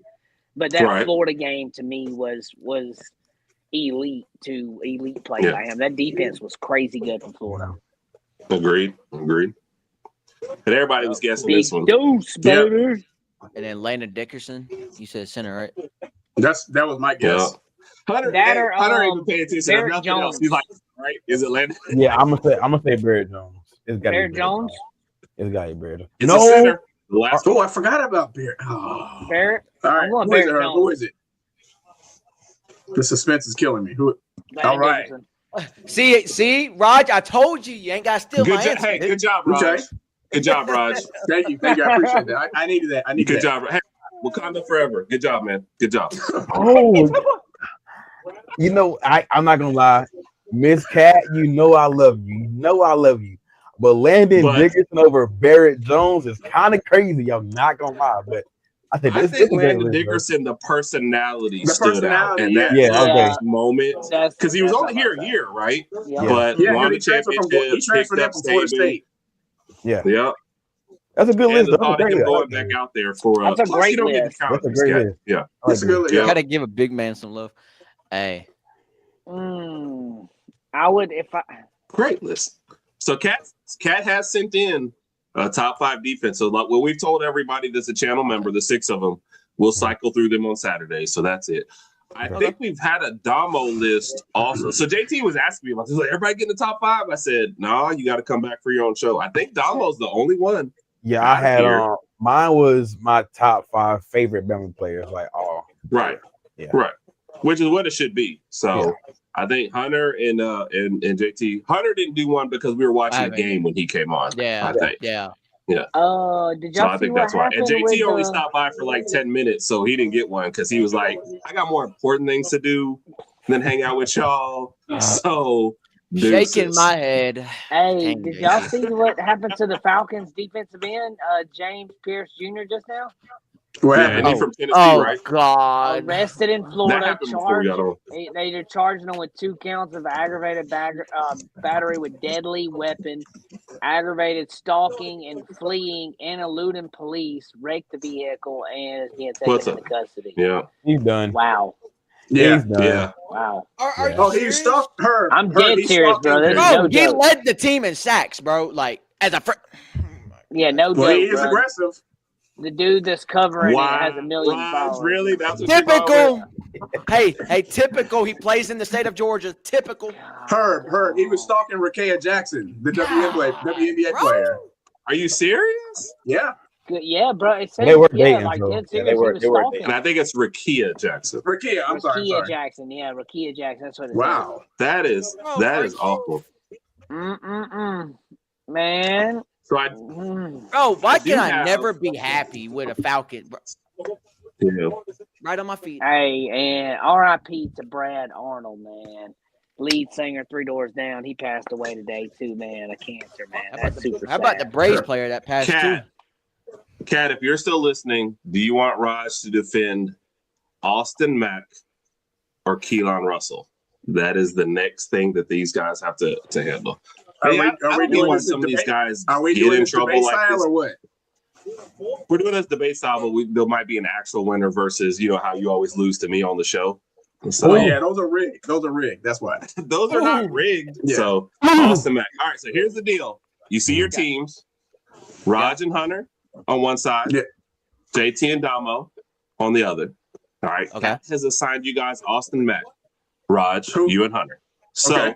but that Right. Florida game to me was elite play Yeah. by him. That defense was crazy good from Florida. Agreed. And everybody was guessing Big this one. deuce, Yeah. baby. And then Landon Dickerson. You said center, right? That was my Yeah. guess. Hunter That or, ain't even paying attention to Barrett nothing Jones. else. He's like, right? Is it Landon? Yeah, I'm gonna say Barrett Jones. It's got Barrett Jones? It's got to be Barrett. It's a center. The last Oh, I forgot about Barrett. Oh. Barrett. All right, I'm going who is it, Barrett Herb? Who Jones. is it? The suspense is killing me. Who? Landon All right. Dickerson. See, Raj, I told you, you ain't got to steal my answer. Hey, good job, Raj. Okay. Good job, Raj. Thank you. I appreciate that. I needed that. Good job. Hey, Wakanda forever. Good job, man. Good job. Oh, you know, I'm not gonna lie, Miss Cat. You know I love you. You know I love you. But Landon Dickerson over Barrett Jones is kind of crazy. Y'all not gonna lie, but I think I this think is a great Landon list, bro. Dickerson, the personality The stood out. personality, And that yeah. Okay. moment, That's- because he was that's only what here I'm a year, right? Yeah. But Yeah, won the he transferred championship, picked in up from Florida Saban. State. Yeah, Yeah. that's a good And list. the That's a thought of great him list. going back out there for That's a plus great you don't get list. to count That's a this great guy. list. Yeah. That's a good. You Yeah. got to give a big man some love. Hey. I would if I. Great list. So Cat has sent in a top 5 defense. So like what we've told everybody that's a channel member, the 6 of them, we'll cycle through them on Saturday. So that's it. I think we've had a Domo list also. So JT was asking me about this. Like, everybody get in the top 5? I said, no, you got to come back for your own show. I think Domo's the only one. Yeah, I had here. mine was my top 5 favorite Bama players. Like, Right. Yeah. Right. Which is what it should be. So Yeah. I think Hunter and JT. Hunter didn't do one because we were watching the game when he came on. Yeah. I think. Yeah. Did y'all So I see think what that's why. And happened JT with, only stopped by for like 10 minutes, so he didn't get one because he was like, I got more important things to do than hang out with y'all. So deuces. Shaking my head. Hey, Dang did it. y'all see what happened to the Falcons defensive end, James Pierce Jr. just now? What Yeah, happened? and he's from Tennessee, Oh, right? God. Arrested in That Florida, happened before we got on. they're charging him with 2 counts of aggravated battery with deadly weapon, aggravated stalking and fleeing and eluding police, wrecked the vehicle, and is being What's taken into custody. Yeah. he's done. Wow. Yeah. He's done. Yeah. Wow. Are you Oh, he serious? stalked her. I'm dead serious, bro. There's Bro, no he joke. led the team in sacks, bro. Like, as a Yeah, no Well, he joke, is bro. aggressive. The dude that's covering it Wow. has 1 million Raj, followers. really? That's what you're going typical. Hey, typical. He plays in the state of Georgia. Typical. Herb. He was stalking Rakea Jackson, the WNBA Bro. player. Are you serious? Yeah. Good. Yeah, bro. It says, They were yeah, dating, like so- dead yeah, serious. they were He was dating. And I think it's Rakia Jackson. Rakea, I'm sorry. Rakia Jackson. Yeah, Rakia Jackson. That's what it Wow. That is awful. says. Man. So I Bro, why do can I have- never be happy with a Falcon? Bro? yeah. Right on my feet. Hey, and R.I.P. to Brad Arnold, man. Lead singer, 3 Doors Down. He passed away today too, man. Of cancer, man. That's super How about the sad. Braves player that passed too? Cat. Kat, if you're still listening, do you want Raj to defend Austin Mack or Keelan Russell? That is the next thing that these guys have to handle. Are Hey, we I don't doing know why this some of these debate? guys Are we get doing in this trouble debate like style this. or what? We're doing this debate style, but there might be an actual winner versus, how you always lose to me on the show. So, Oh yeah, those are rigged. Those are rigged. That's why. those are not rigged. Yeah. So, Austin Mack. All right, so here's the deal. You see your teams, Raj and Hunter on one side, Yeah. JT and Domo on the other. All right, Okay. Kat has assigned you guys Austin Mack, Raj, Who? you and Hunter. So, Okay.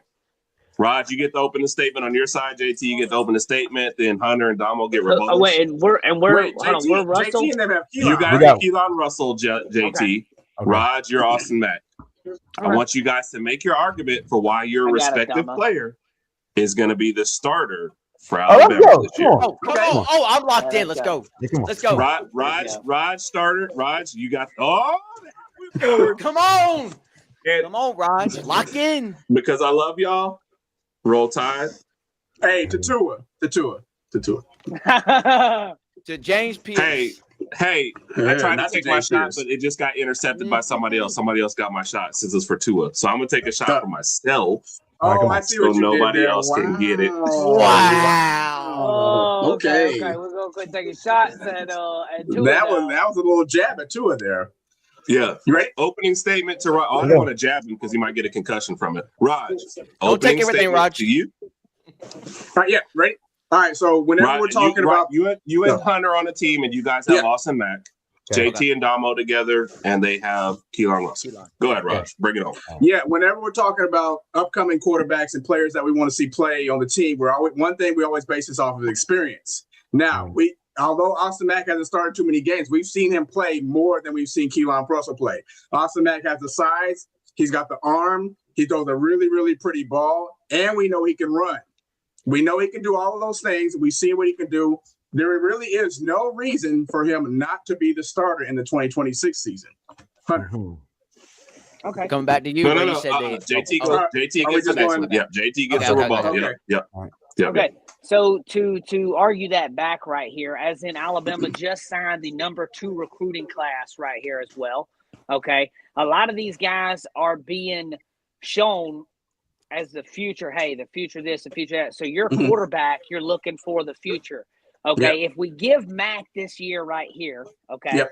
Raj, you get to open the statement on your side. JT, you get to open the statement. Then Hunter and Domo get rebuttals. Oh wait, and we're Wait, hold on, JT, we're Russell. JT and them have Keelan. You guys right? get Keelan Russell, JT. Okay. Raj, you're Austin Mack. I want you guys to make your argument for why your I got it, respective Domo. player is going to be the starter for Oh, let's Alabama go. this Come year. on. Oh, come on. Oh, I'm locked Yeah, in. Let's let's go. Yeah, come on. Let's go. Raj starter. Raj, you got Come on. And Come on, Raj. Lock in. because I love y'all. Roll Tide. Hey, Tatua. To James Pierce. Hey, I Yeah, tried to not take to my James shot, Pierce. but it just got intercepted by somebody else. Somebody else got my shot since it's for Tua. So I'm gonna take a shot for myself. Oh, I see what So you nobody did there. else can get it. Wow. Oh, okay. Okay. We're gonna quit taking shots at Tua That now. was a little jab at Tua there. Yeah. You ready? Opening statement to Raj. Oh, I don't want to jab him because he might get a concussion from it. Raj. Don't take everything, statement Raj. to you. All right, yeah, ready? All right, so whenever Raj, we're talking about you and Hunter on the team, and you guys have Austin Mack, Okay. JT and Domo together, and they have Keelan Russell. Go ahead, Raj. Bring it on. whenever we're talking about upcoming quarterbacks and players that we want to see play on the team, one thing we always base this off of experience. Now, although Austin Mack hasn't started too many games, we've seen him play more than we've seen Keelan Russell play. Austin Mack has the size, he's got the arm, he throws a really, really pretty ball, and we know he can run. We know he can do all of those things. We see what he can do. There really is no reason for him not to be the starter in the 2026 season. Hunter. Okay. Coming back to you. No. You said JT Are gets we the just next going- one. Yeah, JT gets Okay, the okay, rebuttal. okay. Yeah. Okay, so to argue that back right here, as in Alabama just signed the number 2 recruiting class right here as well. Okay, a lot of these guys are being shown as the future. Hey, the future this, the future that. So your quarterback, you're looking for the future. Okay, if we give Mac this year right here, okay. Yep.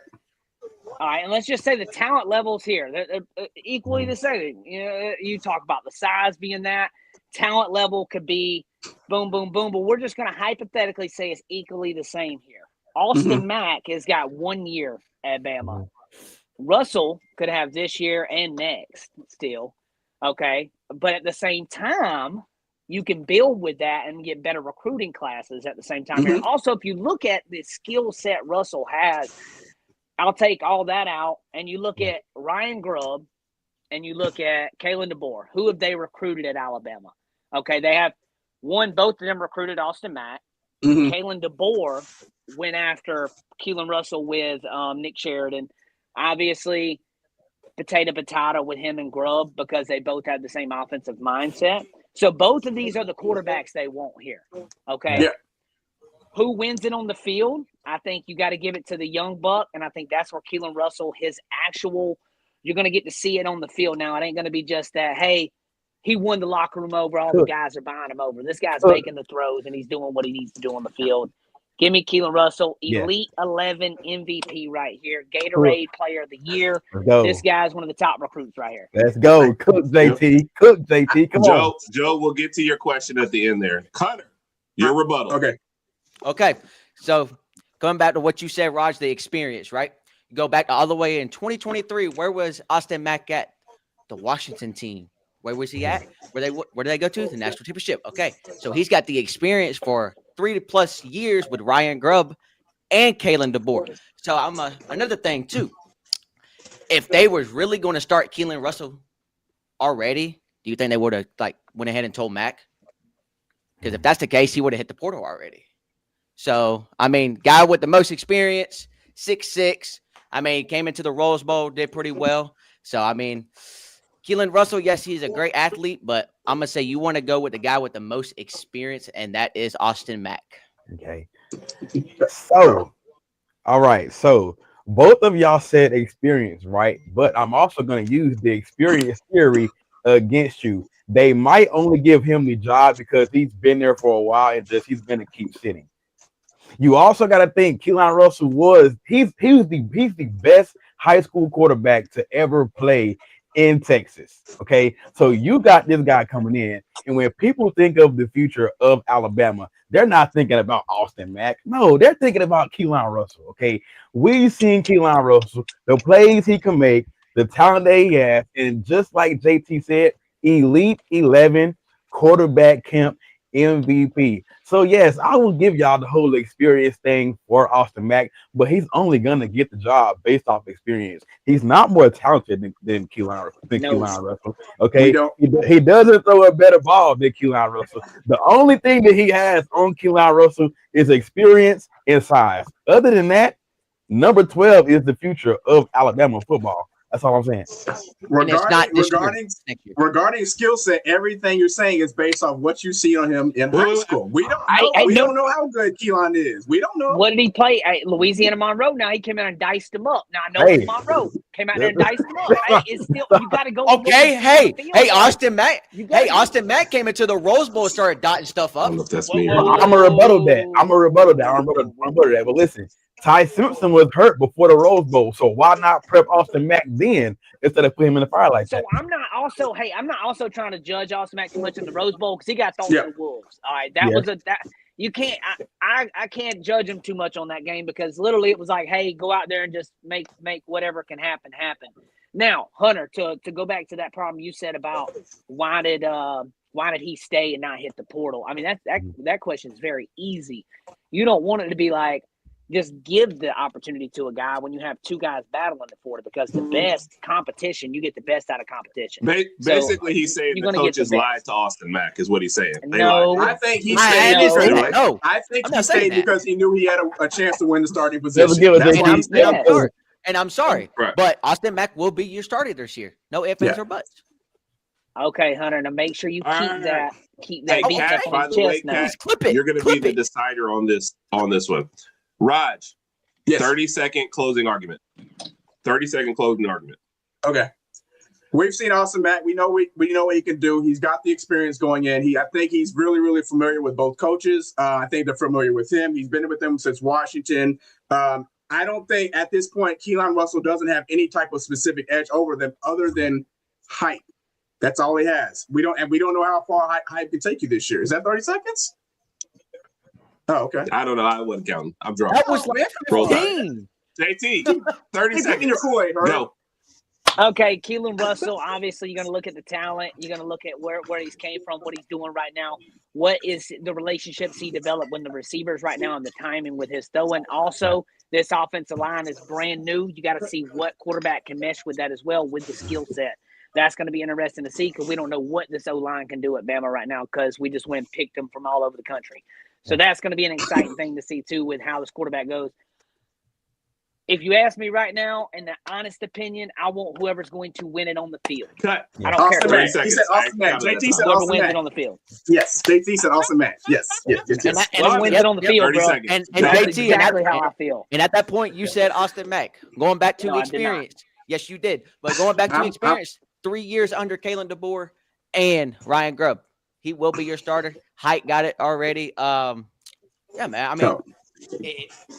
All right, and let's just say the talent levels here, they're equally the same. You talk about the size being that. Talent level could be boom, boom, boom, but we're just going to hypothetically say it's equally the same here. Austin Mack has got 1 year at Bama. Russell could have this year and next still, okay? But at the same time, you can build with that and get better recruiting classes at the same time. And also, if you look at the skill set Russell has, I'll take all that out, and you look at Ryan Grubb, and you look at Kalen DeBoer. Who have they recruited at Alabama? Okay, they have both of them recruited Austin Mack. Kalen DeBoer went after Keelan Russell with Nick Sheridan. Obviously, potato with him and Grubb because they both have the same offensive mindset. So both of these are the quarterbacks they want here. Okay. Yeah. Who wins it on the field? I think you got to give it to the young buck, and I think that's where Keelan Russell, you're going to get to see it on the field now. It ain't going to be just that, hey, he won the locker room over, all the guys are buying him over. This guy's making the throws, and he's doing what he needs to do on the field. Give me Keelan Russell, Elite 11 MVP right here, Gatorade Player of the Year. Let's go. This guy's one of the top recruits right here. Let's go. Cook JT. Cook JT. Come on. Joe, we'll get to your question at the end there. Connor, your rebuttal. Okay. So coming back to what you said, Raj, the experience, right? You go back all the way in 2023. Where was Austin Mack at? The Washington team. Where was he at? Where did they go to? The national championship. Okay. So he's got the experience for 3+ years with Ryan Grubb and Kalen DeBoer. So another thing too. If they was really going to start Keelan Russell already, do you think they would have went ahead and told Mac? Because if that's the case, he would have hit the portal already. So guy with the most experience, 6'6". Came into the Rose Bowl, did pretty well. So Keelan Russell, yes, he's a great athlete, but I'm going to say you want to go with the guy with the most experience, and that is Austin Mack. Okay. So All right, so both of y'all said experience, right? But I'm also going to use the experience theory against you. They might only give him the job because he's been there for a while and just he's going to keep sitting. You also got to think Keelan Russell he's the best high school quarterback to ever play in Texas. Okay, so you got this guy coming in, and when people think of the future of Alabama, they're not thinking about Austin Mack. No, they're thinking about Keelan Russell. Okay, we've seen Keelan Russell, the plays he can make, the talent that he has, and just like JT said, Elite 11 quarterback camp MVP. So yes, I will give y'all the whole experience thing for Austin Mack, but he's only gonna get the job based off experience. He's not more talented than Keelan Russell. Okay, he doesn't throw a better ball than Keelan Russell. The only thing that he has on Keelan Russell is experience and size. Other than that, number 12 is the future of Alabama football. That's all I'm saying. Regarding skill set, everything you're saying is based off what you see on him in high school. We don't know how good Keelan is. We don't know. What did he play at Louisiana Monroe? Now he came out and diced him up. Now I know it's Monroe came out there and diced him up. Hey, it's still you got to go. Okay, Austin Mack. Austin Mack came into the Rose Bowl and started dotting stuff up. That's me. I'm a rebuttal that. But listen, Ty Simpson was hurt before the Rose Bowl, so why not prep Austin Mack then instead of put him in the fire like that? So I'm not also trying to judge Austin Mack too much in the Rose Bowl because he got thrown to the Wolves. All right, you can't. I can't judge him too much on that game because literally it was like, hey, go out there and just make whatever can happen. Now, Hunter, to go back to that problem you said about why did he stay and not hit the portal? I mean, that question is very easy. You don't want it to be like, just give the opportunity to a guy when you have two guys battling for it because the best competition, you get the best out of competition. Basically, he's saying the coaches lied to Austin Mack is what he's saying. I think he stayed. I think he stayed because he knew he had a chance to win the starting position. And I'm sorry, but Austin Mack will be your starter this year. No ifs, ands, or buts. Okay, Hunter. Now make sure you keep that beat up by on the way, chest. Cat, you're going to be the decider on this one. Raj, 30-second closing argument. 30-second closing argument. Okay. We've seen Austin Mack. We know what he can do. He's got the experience going in. I think he's really, really familiar with both coaches. I think they're familiar with him. He's been with them since Washington. I don't think at this point Keelan Russell doesn't have any type of specific edge over them other than height. That's all he has. We don't know how far height can take you this year. Is that 30 seconds? Oh, okay. I don't know. I wasn't counting. I'm drunk. That was like 15. JT, 30 seconds. Your Kool-Aid, go. Okay, Keelan Russell, obviously you're going to look at the talent. You're going to look at where he's came from, what he's doing right now. What is the relationships he developed with the receivers right now and the timing with his throwing. Also, this offensive line is brand new. You got to see what quarterback can mesh with that as well with the skill set. That's going to be interesting to see because we don't know what this O-line can do at Bama right now because we just went and picked them from all over the country. So that's going to be an exciting thing to see, too, with how this quarterback goes. If you ask me right now, in the honest opinion, I want whoever's going to win it on the field. Cut. I don't care. He said Austin Mack. JT said Austin wins Mack. it on the field. Yes, JT said Austin Mack. Yes. And wins it on the field, bro. And That's JT, exactly how I feel. And at that point, you said Austin Mack. Going back to experience. Yes, you did. But going back to experience, 3 years under Kalen DeBoer and Ryan Grubb. He will be your starter. Height got it already. Yeah, man. I mean,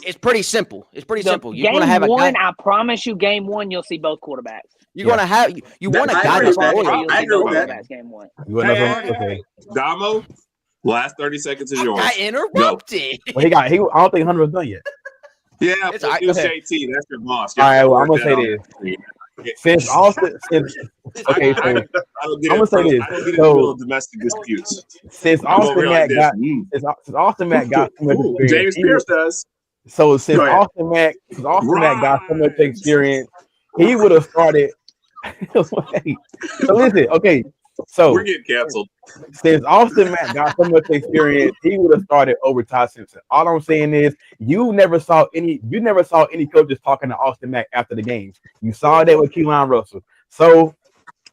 it's pretty simple. You're going to have a guy. I promise you, game one, you'll see both quarterbacks. You're going to have you want a guy that's loyal. I agree with that. Game one. Damo, last 30 seconds is yours. I interrupted. Well, I don't think Hunter was done yet. Yeah, it's JT. That's your boss. All right, well, I'm gonna say this. Since Austin, I'm gonna say this. So domestic disputes. Since Austin Mack got so much experience, James Pierce does. So since Austin Mack got so much experience, he would have started. So listen, okay. So we're getting canceled. Since Austin Mack got so much experience, he would have started over Ty Simpson. All I'm saying is you never saw any coaches talking to Austin Mack after the games. You saw that with Keelan Russell. So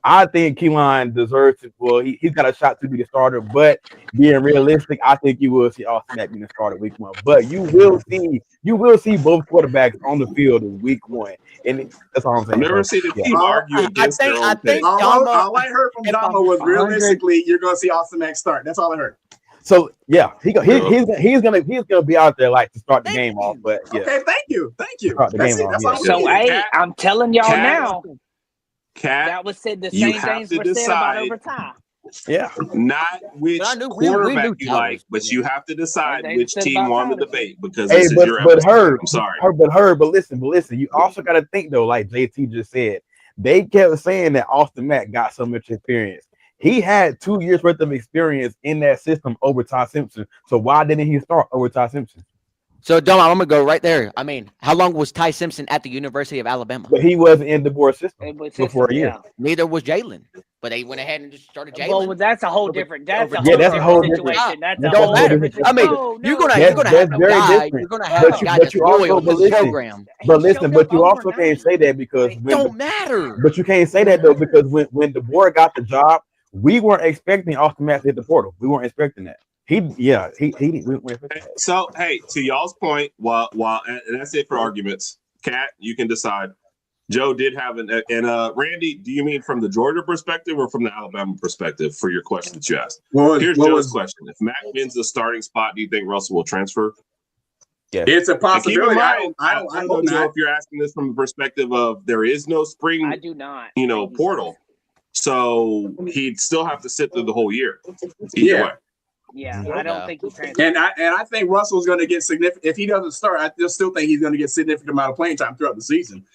I think Keelan deserves it. Well, he's got a shot to be the starter, but being realistic, I think you will see Austin Mack being the starter week 1. But you will see both quarterbacks on the field in week 1, and that's all I'm saying. I've never seen a team argue against their own think pick. All I heard from Domo was realistically, you're going to see Austin Mack start. That's all I heard. So yeah, he's gonna be out there like to start the game off. But yeah, okay, thank you. That's all. So hey, I'm telling y'all now. Cat, that was said the same things were said about overtime. Yeah, not which quarterback you like, but you have to decide which team won the debate because this is your episode. Herb, I'm sorry, but listen, you also got to think though, like JT just said, they kept saying that Austin Mack got so much experience. He had 2 years worth of experience in that system over Ty Simpson. So why didn't he start over Ty Simpson? So, Dom, I'm gonna go right there. I mean, how long was Ty Simpson at the University of Alabama? But he wasn't in the board system for a year. Yeah. Neither was Jalen. But they went ahead and just started Jalen. Well, that's a whole different. That's a whole different different situation. That's That a whole don't matter. different. I mean, you're gonna have a guy. You're gonna have a guy that's loyal to the program. But listen, but you also can't say that because it don't matter. But you can't say that though because when the board got the job, we weren't expecting Austin Mack to hit the portal. We weren't expecting that. So hey, to y'all's point, while and that's it for arguments. Kat, you can decide. Joe did have and Randy, do you mean from the Georgia perspective or from the Alabama perspective for your question that you asked? Here's Joe's question: if Mack wins the starting spot, do you think Russell will transfer? Yeah, it's a possibility. I don't know if you're asking this from the perspective of there is no spring. I do not. Portal. So he'd still have to sit through the whole year. Either way. Yeah, I don't think he transfers. And I think Russell's going to get significant. If he doesn't start, I still think he's going to get significant amount of playing time throughout the season.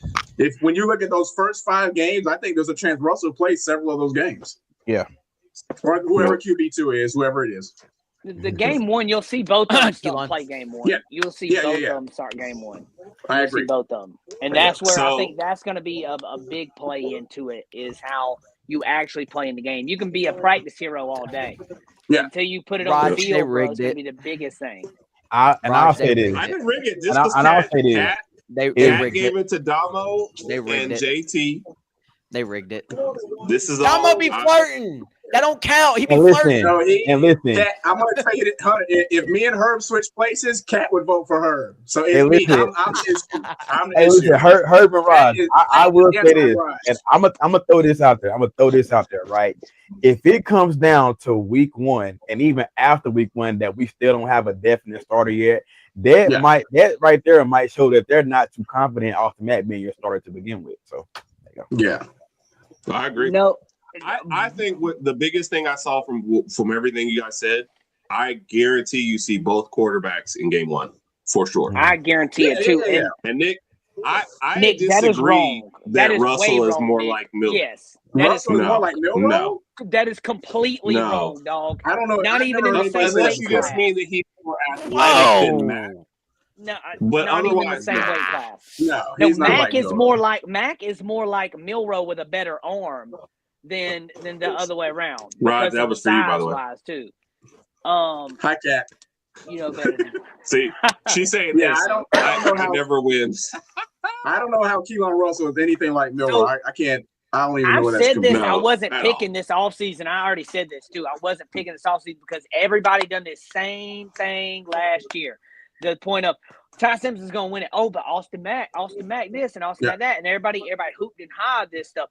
When you look at those first 5 games, I think there's a chance Russell plays several of those games. Yeah. Or whoever QB2 is, whoever it is. The game 1, you'll see both of them play game 1. Yeah. You'll see both of them start game 1. I agree. See both of them. And that's where I think that's going to be a big play into it is how you actually play in the game. You can be a practice hero all day. Yeah. Until you put it on the field, bro, it's going to be the biggest thing. I'll say this. I didn't rig it. This was I'll say this. Kat They gave it to Domo and JT. They rigged it. This is Domo be flirting. That don't count. He be flirting. Listen. Kat, I'm going to tell you that if me and Herb switch places, Kat would vote for Herb. So it's me. I'm Herb and Rodg. I will say this, and I'm gonna throw this out there. Right? If it comes down to week 1, and even after week 1, that we still don't have a definite starter yet, that right there might show that they're not too confident Austin Mack being your starter to begin with. So there you go. Yeah, I agree. No. I think what the biggest thing I saw from everything you guys said, I guarantee you see both quarterbacks in game 1 for sure. I guarantee it too. Yeah. And Nick, I Nick, disagree that is wrong. that Russell is more like Milton. Yes, Russell is more like Milton. No, that is completely wrong, dog. I don't know. Not even in the same unless weight you class. just mean that he's more athletic than Mac. No, but not even in the otherwise, same weight class. No, he's not Mac like is more like Milroe with a better arm than the other way around. Right, that was for you, by the way. Too. Hi, Kat. You know better. See, she's saying this. I don't know how never wins. I don't know how Keelan Russell is anything like Milroe. I can't. I don't even know what that's. I've said this. No, I wasn't picking this offseason. I already said this too. I wasn't picking this offseason because everybody done this same thing last year. The point of Ty Simpson's going to win it. Oh, but Austin Mack this and Austin Mack that, and everybody hooped and hawed this stuff.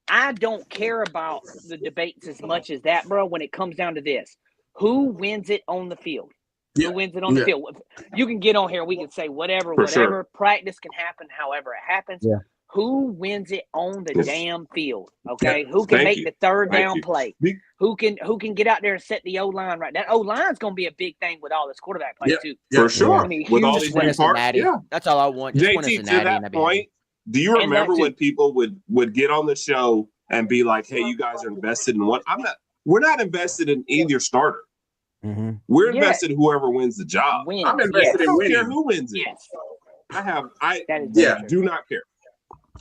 I don't care about the debates as much as that, bro. When it comes down to this, who wins it on the field? Who wins it on the field? You can get on here. We can say whatever. Sure. Practice can happen however it happens. Yeah. Who wins it on the damn field? Okay. Who can make the third down play? Who can get out there and set the O line right? That O line's going to be a big thing with all this quarterback play too. For sure. I mean, with all these new parts, that's all I want. Just JT, to that point, do you remember when people would get on the show and be like, "Hey, you guys are invested in what?" We're not invested in either starter. Mm-hmm. We're invested in whoever wins the job. I'm invested in winning. I don't care who wins it. Yes. I do not care.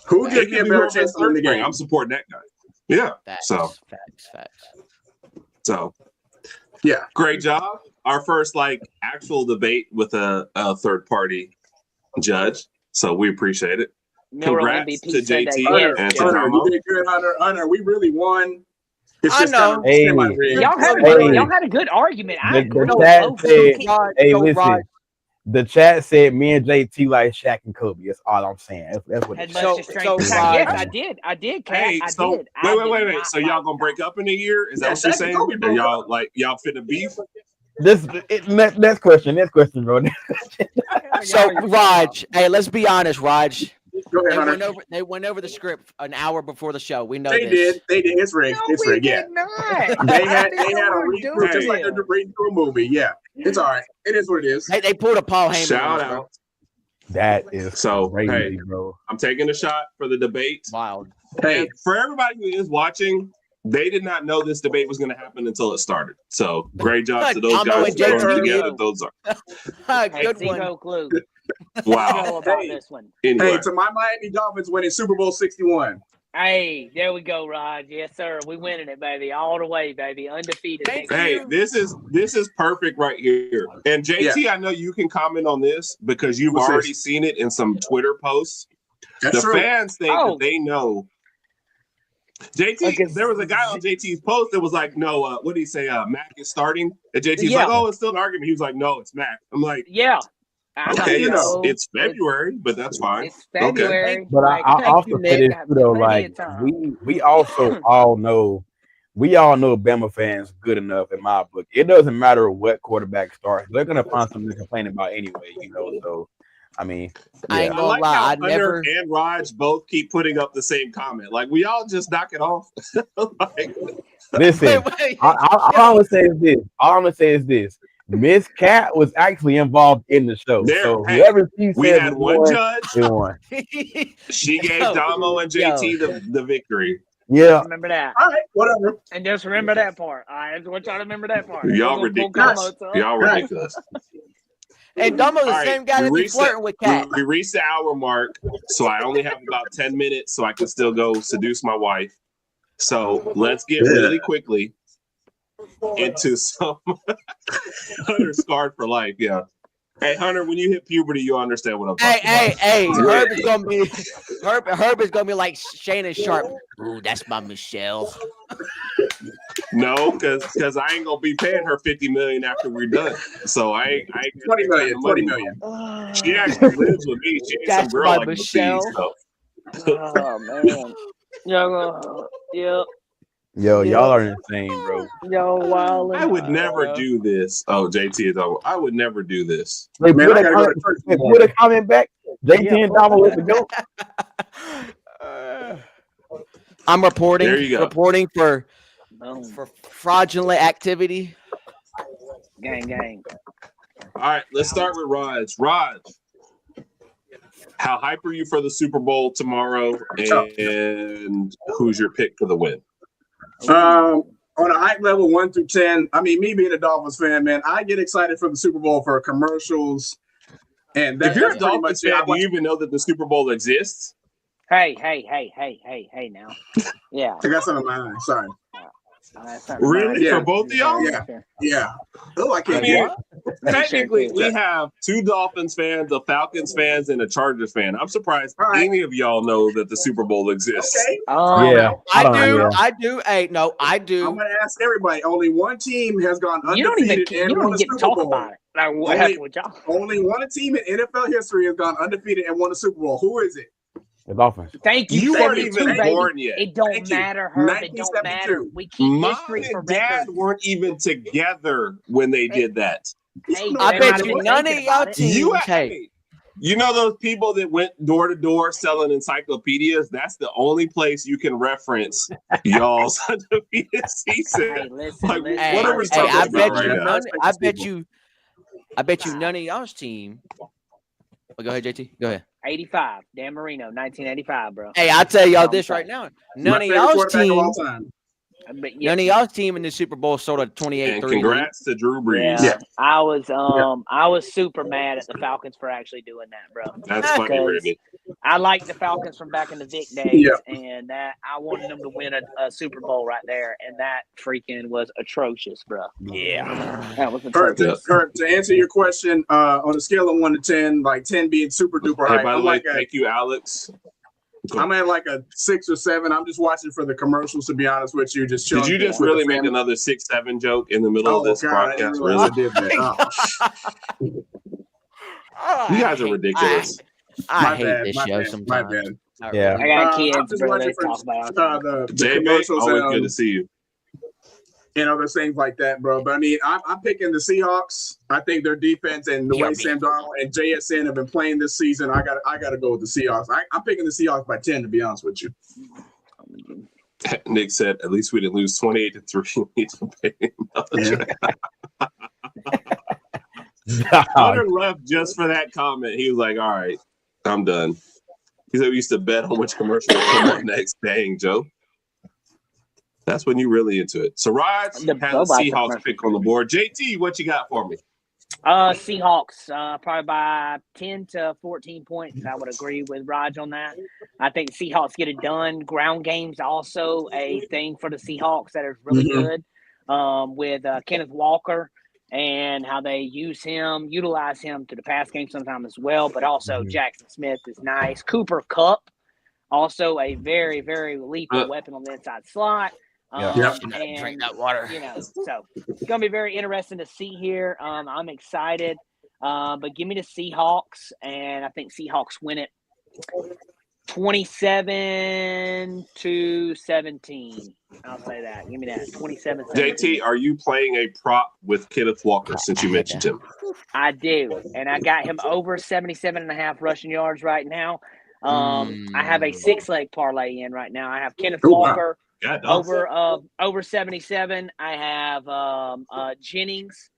Who gives me a better chance to win the game? I'm supporting that guy. Yeah. Facts. So, yeah, great job. Our first actual debate with a third party judge. So we appreciate it. Congrats MVP to Sunday. JT Yes, and to Joe. Hunter, Domo. you did good, Hunter. Hunter, we really won. It's I just know. kind of Hey. semi-rigged. Y'all had a good argument. I The agree. chat Both said, teams. hey, Go, listen, Rod. the chat said me and JT like Shaq and Kobe. That's all I'm saying. That's what Had it much So- of strength so, and attack. Rod- Yes, I did. I did, Kat. Hey, I so did. I did wait. not So y'all like gonna break up in a year? Is that Yeah, what you're Shaq and saying? Kobe Or broke y'all finna beef? Next question, bro. So, Raj, hey, let's be honest, Raj. Go ahead, They Hunter. went over the script an hour before the show. We know They this. did. They did. It's rigged. No, It's we rigged. Yeah. did not. They had They a were read through, just like they're reading through a movie. Yeah. It's all right. It is what it is. They pulled a Paul Heyman. Shout on us, bro. out. That is So, crazy, hey. bro. I'm taking a shot for the debate. Wild. Hey, And for everybody who is watching, they did not know this debate was going to happen until it started. So great job to those Domo guys and who put JT. it together. Those are Good one. Zero clue. wow. Know about Hey. this one. Anyway, hey, to my Miami Dolphins winning Super Bowl 61. Hey, there we go, Rod. Yes, sir. We winning it, baby. All the way, baby. Undefeated. Thank hey, you. this is perfect right here. And JT, I know you can comment on this because you've What's already this? seen it in some Twitter posts. That's The true. fans think Oh. that they know. JT, Like there was a guy on JT's post that was like, no, what did he say? Mac is starting. And JT's Yeah. like, oh, it's still an argument. He was like, no, it's Mac. I'm like, Yeah. I okay, you know. it's February, but that's fine. It's February. But Like, I thank also you, say Nick. this Got too, though. plenty Like of time. we also all know Bama fans good enough in my book. It doesn't matter what quarterback starts; they're gonna find something to complain about anyway. So, I mean, I ain't I gonna like lie. how I Hunter never. and Raj both keep putting up the same comment. Like, we all just knock it off. Like, listen. Wait. All I'm gonna say is this. All I'm gonna say is this. Miss Cat was actually involved in the show. There, So hey, whoever she we said had won, one judge. it won. She gave Yo, Domo and JT the victory. Yeah. Remember that. All right, whatever. And just remember that part. I just want y'all to remember that part. Y'all We're gonna pull ridiculous. comments up. Y'all ridiculous. And Domo's the All right, same guy that be flirting with Cat. we reached the hour mark, so I only have about 10 minutes so I can still go seduce my wife. So let's get really quickly into some Hunter scarred for life. Yeah. Hey, Hunter, when you hit puberty, you'll understand what I'm talking about. Hey, Herb is gonna be Herb is gonna be like Shannon Sharp. Ooh, that's my Michelle. No, because I ain't gonna be paying her $50 million after we're done. So I ain't 20 million. 20 money. million. She actually lives with me. She ain't some That's girl my like Michelle. so. Oh man. Yo, Yo, y'all are insane, bro. wild. I would never do this. Oh, JT is over. I would never do this. Wait, Man, put I a gotta go to comment, church put tomorrow. a comment back. JT and Domo with the go. I'm reporting. There you go. Reporting for Boom. fraudulent activity. Gang. All right, let's start with Raj. Raj, how hype are you for the Super Bowl tomorrow? And who's your pick for the win? On a hype level 1 through 10, I mean, me being a Dolphins fan, man, I get excited for the Super Bowl for commercials. And If you're a that's pretty Dolphins much it. fan, do you even know that the Super Bowl exists? Hey now. Yeah. I got something in my eye. Sorry. Really? Yeah. For both of y'all? Yeah. Oh, I can't I mean, get technically, we have 2 Dolphins fans, a Falcons fans, and a Chargers fan. I'm surprised All right. any of y'all know that the Super Bowl exists. Okay. Yeah, I do. Hey, no, I I'm do. going to ask everybody. Only one team has gone You don't even undefeated and won a get to Super talk Bowl. about it. Like what Only- happened with y'all? Only one team in NFL history has gone undefeated and won a Super Bowl. Who is it? The Dolphins. Thank you. You said weren't it even too, baby. born yet. It don't Thank you. matter, Herb. It don't matter. 1972. We keep Mom history for and Dad records. weren't even together when they did that. Hey, I they're bet not you even none of thinking y'all about it. teams. You know those people that went door to door selling encyclopedias? That's the only place you can reference y'all's undefeated season. Hey, listen, Like, listen. Hey, what are we hey, talking I about bet right you now? none. I bet you none of y'all's team. Oh, go ahead, JT. Go ahead. 85, Dan Marino, 1985, bro. Hey, I'll tell y'all this right now. None of y'all's quarterback of all team. time. But None of y'all's team in the Super Bowl sold a 28-3. And congrats to Drew Brees. Yeah, I was super mad at the Falcons for actually doing that, bro. That's funny, Because Randy. I like the Falcons from back in the Vic days, and that I wanted them to win a Super Bowl right there, and that freaking was atrocious, bro. Yeah, that was atrocious. Kurt, to answer your question, on a scale of 1 to 10, like 10 being super duper Hey, high, by the I'm way, like thank you, Alex. I'm at like a 6 or 7. I'm just watching for the commercials, to be honest with you. Just chilling. Did you just really make another 6-7 joke in the middle of this podcast? Really? I did that. You guys are ridiculous. I hate this show sometimes. My bad. Yeah. I got kids, I'm just bro. watching They for talk about the J-Mac, commercials always and, good to see you. and other things like that, bro. But I mean, I'm picking the Seahawks. I think their defense and the way Sam Darnold and JSN have been playing this season, I got to go with the Seahawks. I'm picking the Seahawks by 10, to be honest with you. Nick said, "At least we didn't lose 28-3." We need to pay another check. Hunter left just for that comment. He was like, "All right, I'm done." He said we used to bet on which commercial would come on next. Dang, Joe. That's when you really into it. So Raj has a Seahawks pick on the board. JT, what you got for me? Seahawks, probably by 10 to 14 points. I would agree with Raj on that. I think Seahawks get it done. Ground game's also a thing for the Seahawks that is really good with Kenneth Walker and how they utilize him to the pass game sometimes as well. But also Jackson Smith is nice. Cooper Kupp, also a very, very lethal weapon on the inside slot. And drink that water. So it's going to be very interesting to see here. I'm excited, but give me the Seahawks, and I think Seahawks win it 27-17. I'll say that. Give me that 27-17. JT, are you playing a prop with Kenneth Walker since you mentioned him? I do, and I got him over 77.5 rushing yards right now. I have a 6-leg parlay in right now. I have Kenneth Walker. Over 77. I have Jennings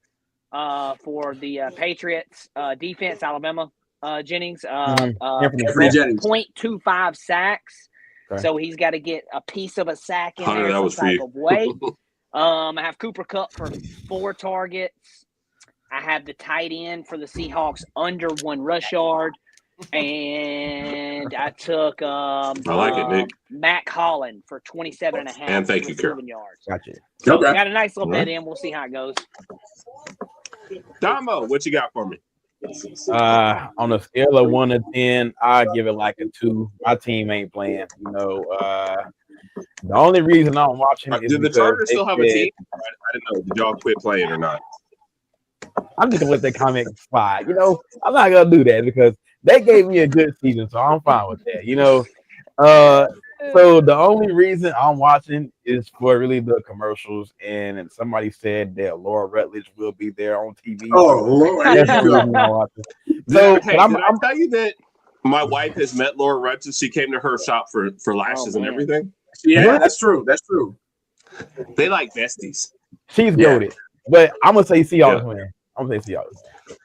for the Patriots defense, Alabama Jennings. 0.25 sacks. Okay. So he's got to get a piece of a sack in there some type of way. I have Cooper Kupp for 4 targets. I have the tight end for the Seahawks under 1 rush yard. And I took I like it, Nick. Matt Holland for 27.5 and thank you, Carol. yards. Gotcha. So I got a nice little bet in. We'll see how it goes. Domo, what you got for me? On a scale of 1 to 10, I give it like a 2. My team ain't playing. The only reason I'm watching is did the Chargers still have a team? I didn't know. Did y'all quit playing or not? I'm just gonna let that comment slide. I'm not gonna do that because they gave me a good season, so I'm fine with that. So the only reason I'm watching is for really the commercials, and somebody said that Laura Rutledge will be there on TV. Oh, Lord. That's the reason I'm watching. So, did I tell you that my wife has met Laura Rutledge? She came to her shop for lashes and everything. Yeah, that's true. That's true. They like besties. She's goated, but I'm gonna say Seahawks win. I'm gonna say Seahawks.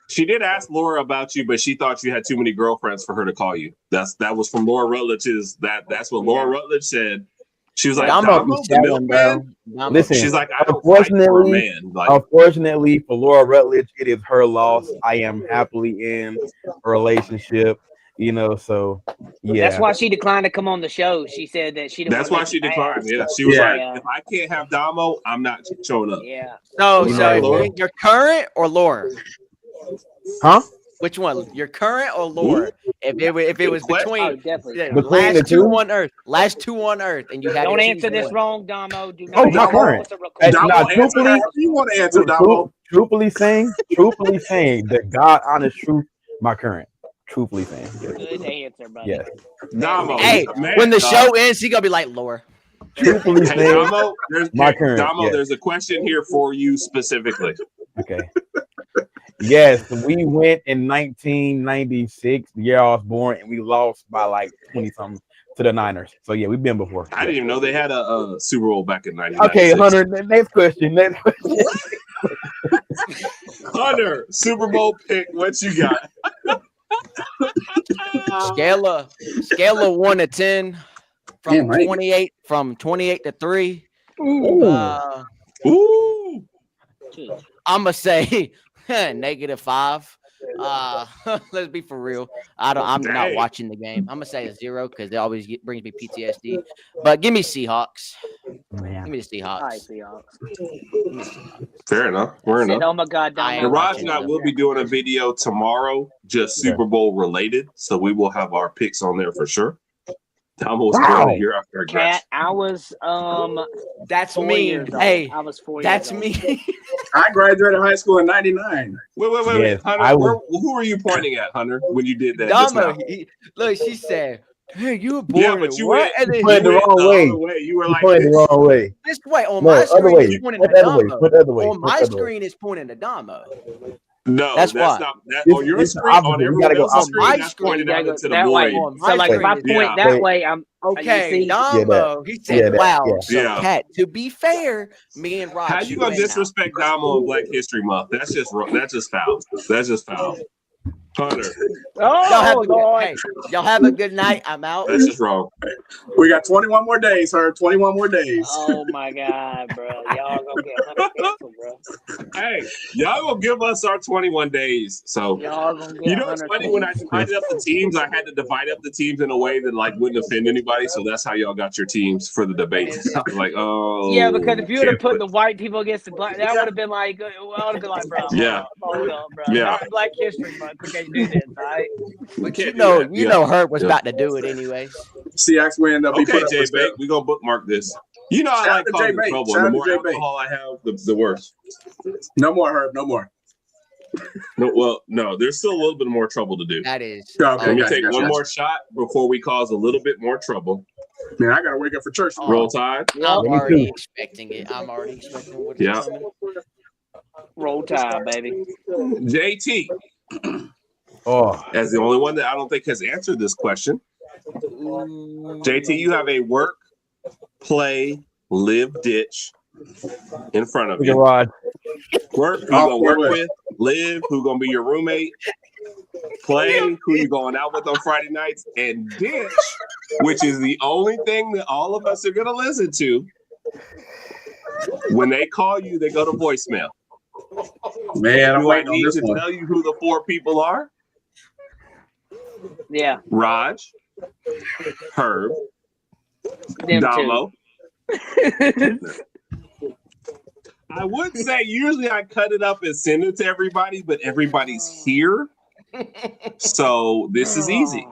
She did ask Laura about you, but she thought you had too many girlfriends for her to call you. That was from Laura Rutledge's. That's what Laura Rutledge said. She was like, Listen, she's like, I don't fight for a man. Unfortunately for Laura Rutledge, it is her loss. I am happily in a relationship. So yeah. That's why she declined to come on the show. She said that she didn't. That's why she declined. Yeah, she was like, if I can't have Domo, I'm not showing up. Yeah. So you're current or Laura? Huh? Which one? Your current or Laura? If it was between last two on Earth, and you had don't answer this wrong, Domo. Do not. My current. You want to answer, Domo? Truthfully saying, the God honest truth, my current. Truthfully saying. Good answer, buddy. Yes. Domo, hey, when the show ends, he gonna be like Laura. Truthfully saying, Domo, my current. Domo, there's a question here for you specifically. Okay. Yes, we went in 1996, the year I was born, and we lost by like 20-something to the Niners. So yeah, we've been before. I didn't even know they had a Super Bowl back in 1996. Okay, Hunter, next question. Hunter, Super Bowl pick. What you got? Scale of 1 to 10 from 28 to 3. Ooh. I'm gonna say -5. Let's be for real. I'm not watching the game. I'm gonna say a 0 because it always brings me PTSD. But give me Seahawks. Man. Give me the Seahawks. All right, Seahawks. Fair enough. Fair enough. Oh my God, and Raj and I will be doing a video tomorrow, just Super Bowl related. So we will have our picks on there for sure. Domo was born a year after I Cat, graduated. I was That's 4 me. years old. Hey, I was 4 that's years old. me. I graduated high school in '99. Wait, Yes, Hunter. Who are you pointing at, Hunter, when you did that just Domo, now? look, she said, "Hey, you were Yeah, born but in you what?" went, And then you went the wrong way. other way. You were You like pointed the this. wrong way. this way on No, my other screen way. is pointing Put to the other way. Domo. Put the other way. On Put my the other way. screen is pointing to Domo. No, That's that's why. not that This- on your it's the screen. On opposite. We everyone gotta go else's opposite. screen, On my that's screen, pointed You out gotta into go the that way. void. On So my like if I screen, point is that Wait. way, I'm okay. see? Domo, he said, Yeah, that. "Wow." Yeah. So, Yeah. Cat, to be fair, me and Rod How should you gonna win now. disrespect Domo on Black History Month? That's just foul. That's just foul. Hunter, Y'all have Oh a good, Lord. hey, y'all have a good night. I'm out. that's just wrong. We got 21 more days, Herb. 21 more days. Oh my God, bro. Y'all gonna get 100 canceled, bro. Hey, y'all gonna give us our 21 days. So Y'all gonna get you know what's 100 funny? When I canceled. divided up the teams, I had to divide up the teams in a way that like wouldn't offend anybody. So that's how y'all got your teams for the debates. Like, oh Yeah, because if you would have put can't the white people against the black, that would have been like, bro, Yeah. hold up, bro. Yeah. Not Black History Month. We can't do this, all right? But can't you do know, that. you Yeah. know, Herb was Yeah. about to do it anyways. CX will end up. He Okay, put up Jay with Bate, we're gonna bookmark this. You know I Shout out like to causing Jay Bate. trouble. Shout The out to more Jay Bate. alcohol I have, the worse. No more, Herb. No more. No, there's still a little bit more trouble to do. That is. Okay, Let me gotcha, take gotcha, one gotcha. more shot before we cause a little bit more trouble. Man, I gotta wake up for church tomorrow. Roll Tide. I'm Yep. Me already too. expecting it. I'm already expecting what's Yeah. coming. Roll Tide, baby. JT, Oh, as the only one that I don't think has answered this question. JT, you have a work, play, live ditch in front of look at you. Rod. Work, who you gonna work with? Live, who gonna be your roommate? Play, who you going out with on Friday nights? And ditch, which is the only thing that all of us are gonna listen to. When they call you, they go to voicemail. Man, I'm Do I waiting on need this to one. tell you who the 4 people are? Yeah, Raj, Herb, them Domo. two. I would say usually I cut it up and send it to everybody, but everybody's here. So this is easy.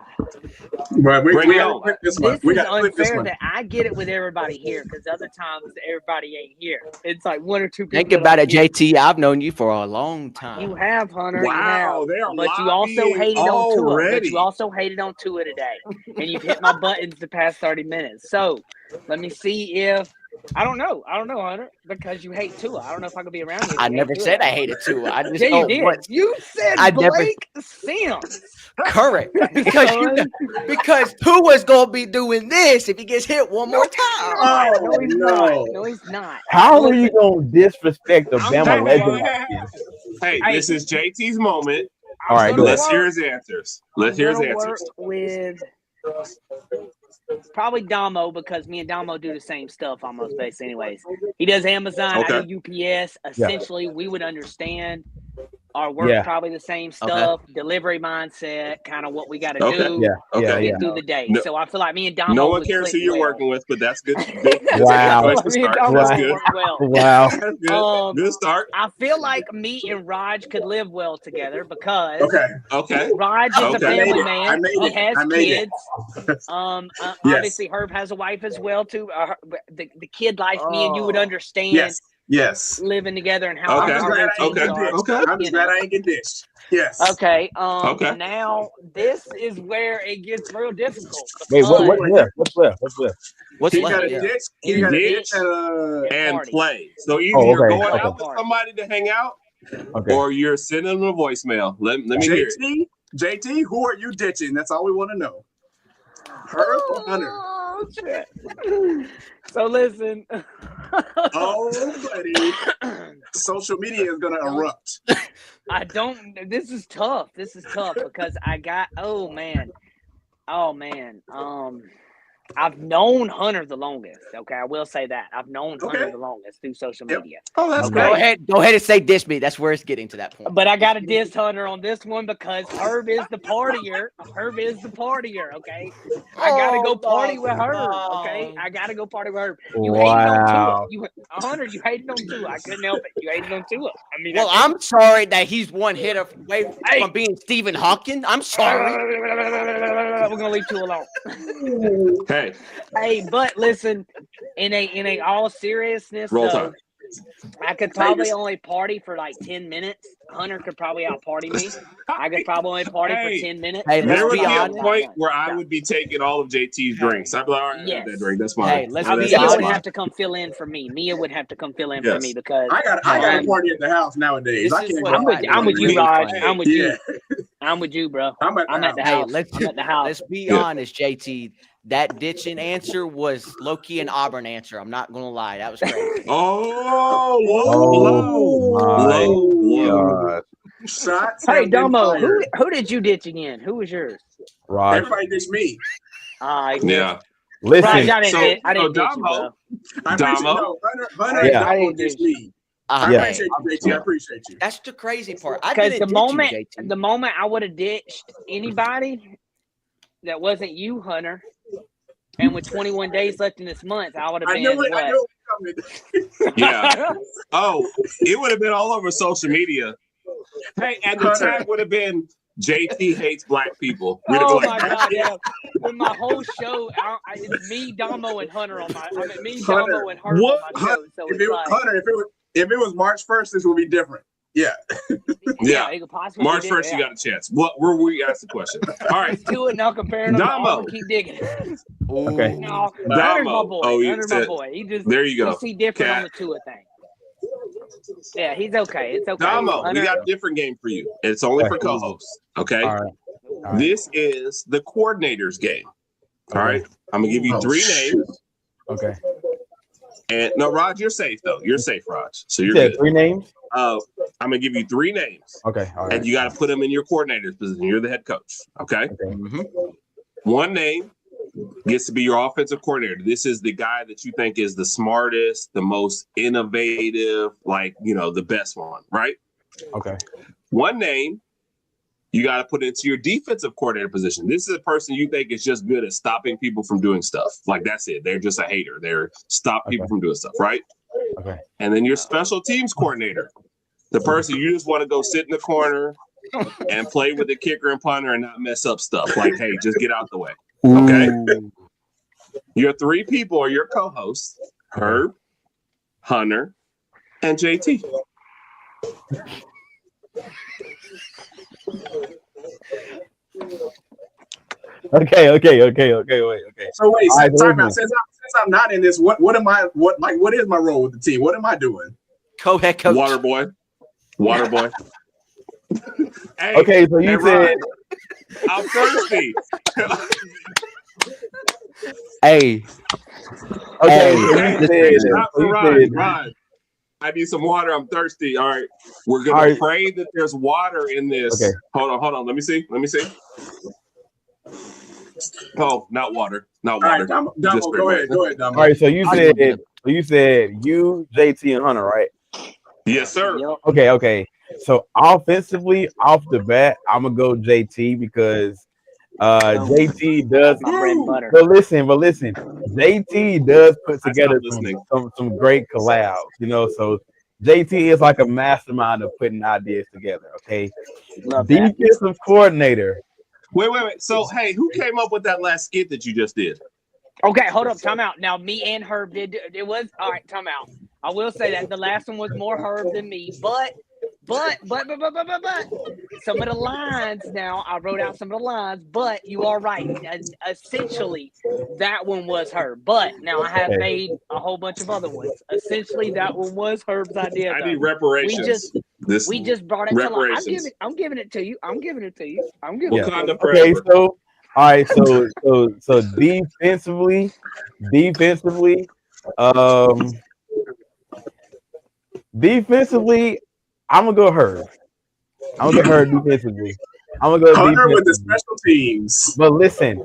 But we Bring it gotta on. quit this one. This We is gotta quit this unfair one. that I get it with everybody here because other times everybody ain't here. It's like 1 or 2 people. Think that about aren't it, here. JT. I've known you for a long time. You have, Hunter. Wow, you they are have. But you also lobbying hated on Tua. But already. you also hated on Tua today. And you've hit my buttons the past 30 minutes. So let me see if I don't know, Hunter, because you hate Tua. I don't know if I could be around you. If I you never hate Tua said that I much. hated Tua. I just Yeah, you don't did. want. You said I never- Blake Sims. Correct. Because Son. because Tua's gonna be doing this if he gets hit one more time. No, he's not. No, he's not. How are you Listen, gonna disrespect the I'm Bama gonna legend work- like this? Hey, this is JT's moment. All right, I'm go gonna ahead. Let's hear work- his answers. I'm Let's hear his gonna answers. work with probably Domo because me and Domo do the same stuff almost based anyways. He does Amazon, Okay. I do UPS. Essentially, we would understand our work Yeah. probably the same stuff, delivery mindset, kind of what we got to Okay. do Yeah, Okay. to yeah. get through the day. No- So I feel like me and Domo No one would cares who click you're well. working with, but that's good. Good. That's Wow. a good place to Me and start. Domo That's Wow. good. work well. Wow. That's good. Good start. I feel like me and Raj could live well together because Okay. Okay. Raj is a Okay. family I man. made He it. has I made it. kids. Obviously, Herb has a wife as well too. The kid life, me and you would understand Yes. Yes. living together and how Okay. I'm just glad I ain't Okay. get ditched. Okay. I'm just glad I ain't get ditched. Yes. Okay. Okay. Now this is where it gets real difficult. Wait, what's because left? What's left? What's left? What's He left? got a Yeah. ditch. He got a ditch Ditch. And Party. play. So either Oh, you're okay, going okay. out with somebody to hang out, Okay. or you're sending them a voicemail. Let me hear it. JT, who are you ditching? That's all we want to know. Herb or Hunter? Oh, shit. So listen. Oh, buddy. Social media is gonna erupt. I don't. This is tough. This is tough because I got. Oh man. I've known Hunter the longest. Okay, I will say that I've known Hunter Okay. the longest through social Yep. media. Oh, that's Okay. Go great. ahead and say diss me. That's where it's getting to that point. But I got to diss Hunter on this one because Herb is the partier. Herb is the partier. Okay, I gotta go party with Herb. Okay, I gotta go party with Herb. You hated on Tua. Wow. Hunter, you hated on Tua. I couldn't help it. You hated on Tua. I mean, Well, I'm sorry that he's one hit away Hey. from being Stephen Hawking. I'm sorry. We're gonna leave Tua alone. Hey, but listen, in a all seriousness, roll though, time. I could probably only party for like 10 minutes. Hunter could probably out party me. I could probably only party Hey, for 10 minutes. Hey, There let's would be be a honest. point where I would be taking all of JT's drinks. I'd be like, all right, I got that drink. That's fine. Hey, let's be Mia honest. would have to come fill in for me. Mia would have to come fill in for Yes. me because I got a party at the house nowadays. I can't. I'm with you, Raj. I'm with you. Yeah. I'm with you, bro. I'm at the Hey, house. let's I'm at the house. let's be honest, JT. That ditching answer was low-key an Auburn answer. I'm not gonna lie. That was crazy. Oh, Oh my low. God. Shots. Hey, have been Domo, who fired. did you ditch again? Who was yours? Raj. Everybody ditched me. Yeah. Listen. Raj, I didn't So- ditch you, Domo, bro. I appreciate Domo. Hunter Yeah. and Domo ditched me. I Yeah. appreciate you, JT. I appreciate you. That's the crazy part. I Because didn't ditch you, JT. the moment I would have ditched anybody that wasn't you, Hunter, and with 21 days left in this month, I would have I been knew it. what? I knew it was coming. Yeah. Oh, it would have been all over social media. Hey, and the Hunter. tag would have been JT hates black people. We'd have Oh been my like, God! Yeah, with my whole show, it's me, Domo, and Hunter on my. I mean, me, Domo, and Herb on my show. So If it's it, like, Hunter, if it was March 1st, this would be different. Yeah. Yeah. it could possibly March be 1st, you got a chance. What were we asked the question? All right. Let's do it now. Comparing them to Domo. Auburn, keep digging. Okay. No, Domo. Hunter's my boy. Oh, you Hunter's my said- boy. He just There you go. we see different Cat. on the Tua thing. Yeah, he's okay. It's okay. Domo, Hunter, we got a different game for you. It's only for co-hosts. Okay. All right. This is the coordinators game. All right. I'm gonna give you three names. Okay. And no, Rod, you're safe though. You're safe, Rod. So You you're said good. 3 names? I'm gonna give you three names, Okay. All right. and you got to put them in your coordinator's position. You're the head coach. Okay. Okay. One name gets to be your offensive coordinator. This is the guy that you think is the smartest, the most innovative, like, the best one, right? Okay. One name you got to put into your defensive coordinator position. This is a person you think is just good at stopping people from doing stuff. Like, that's it. They're just a hater. They're stop people from doing stuff, right? Okay. And then your special teams coordinator, the person you just want to go sit in the corner and play with the kicker and punter and not mess up stuff. Like, hey, just get out the way. Okay. Your three people are your co-hosts, Herb, Hunter, and JT. Okay. Wait. Okay. So wait, All right, time listen. out. Since I'm not in this, what is my role with the team? What am I doing? Co-head coach. Water boy. Hey, Okay, so you hey, said, Rod, I'm thirsty. hey. Okay, Hey. so Hey, you said, not for Rod. I need some water. I'm thirsty. All right. We're going All to right. pray that there's water in this. Okay. Hold on. Let me see. Oh, not water. All right, Domo, Just go ahead, Domo. all right, so you said you, JT, and Hunter, right? Yes, sir. Yep. Okay. So offensively, off the bat, I'm gonna go JT because JT does. My bread and butter. But listen, JT does put I together stopped listening. some great collabs, so JT is like a mastermind of putting ideas together. Okay, Love that. defensive coordinator. Wait. So, hey, who came up with that last skit that you just did? Okay, hold up. Time out. Now, me and Herb did. It was all right. Time out. I will say that the last one was more Herb than me, but some of the lines. Now, I wrote out some of the lines, but you are right. Essentially, that one was Herb. But now I have made a whole bunch of other ones. Essentially, that one was Herb's idea. I though. need reparations. We just brought it to life. Reparations. I'm giving it to you. I'm giving it to you. Wakanda Okay, forever. so all right, so defensively, I'm gonna go Herb. I'm gonna go Herb defensively. I'm gonna go Hunter with the defensively. special teams. But listen,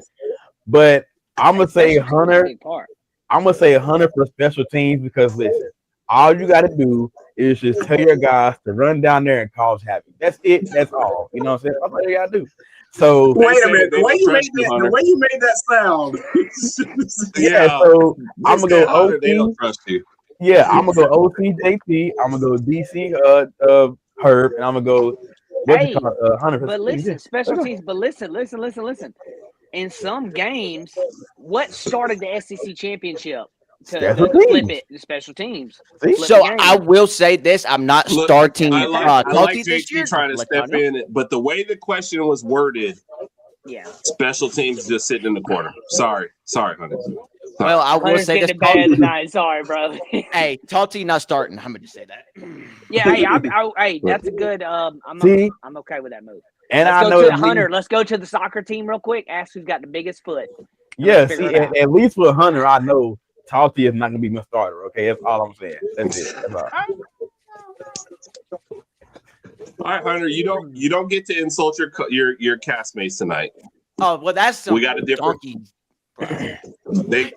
I'm gonna say Hunter. Big part. I'm gonna say Hunter for special teams because listen, all you gotta do is just tell your guys to run down there and cause havoc. That's it. That's all. You know what I'm saying? That's all you gotta do. So Wait a minute. they The way don't trust you, you Hunter. made that sound. yeah, so I'm gonna go Hunter, they don't OT. trust you. Yeah, I'm gonna go OT JT. I'm gonna go DC Herb, and I'm gonna go Hey, Hunter. For But special teams. listen, special teams. But listen. in some games, what started the SEC championship? To Special flip teams. it, the special teams. See? Flip So the game. I will say this: I'm not Look, starting I like Talty this JT year. trying to Let y'all step know. in, but the way the question was worded, Yeah. special teams just sitting in the corner. Sorry, honey. Well, I will Hunter's say this: getting bad tonight. Sorry, brother. hey, Talty not starting. I'm gonna just say that. Yeah, hey, that's a good. I'm okay with that move. And Let's I go know to at Hunter. least, Let's go to the soccer team real quick. Ask who's got the biggest foot. yeah, figure see, it out. at least with Hunter, I know Talty is not gonna be my starter. Okay, that's all I'm saying. That's it. That's all. All right, Hunter, you don't get to insult your castmates tonight. Oh well, that's some We got a different. donkey. We got a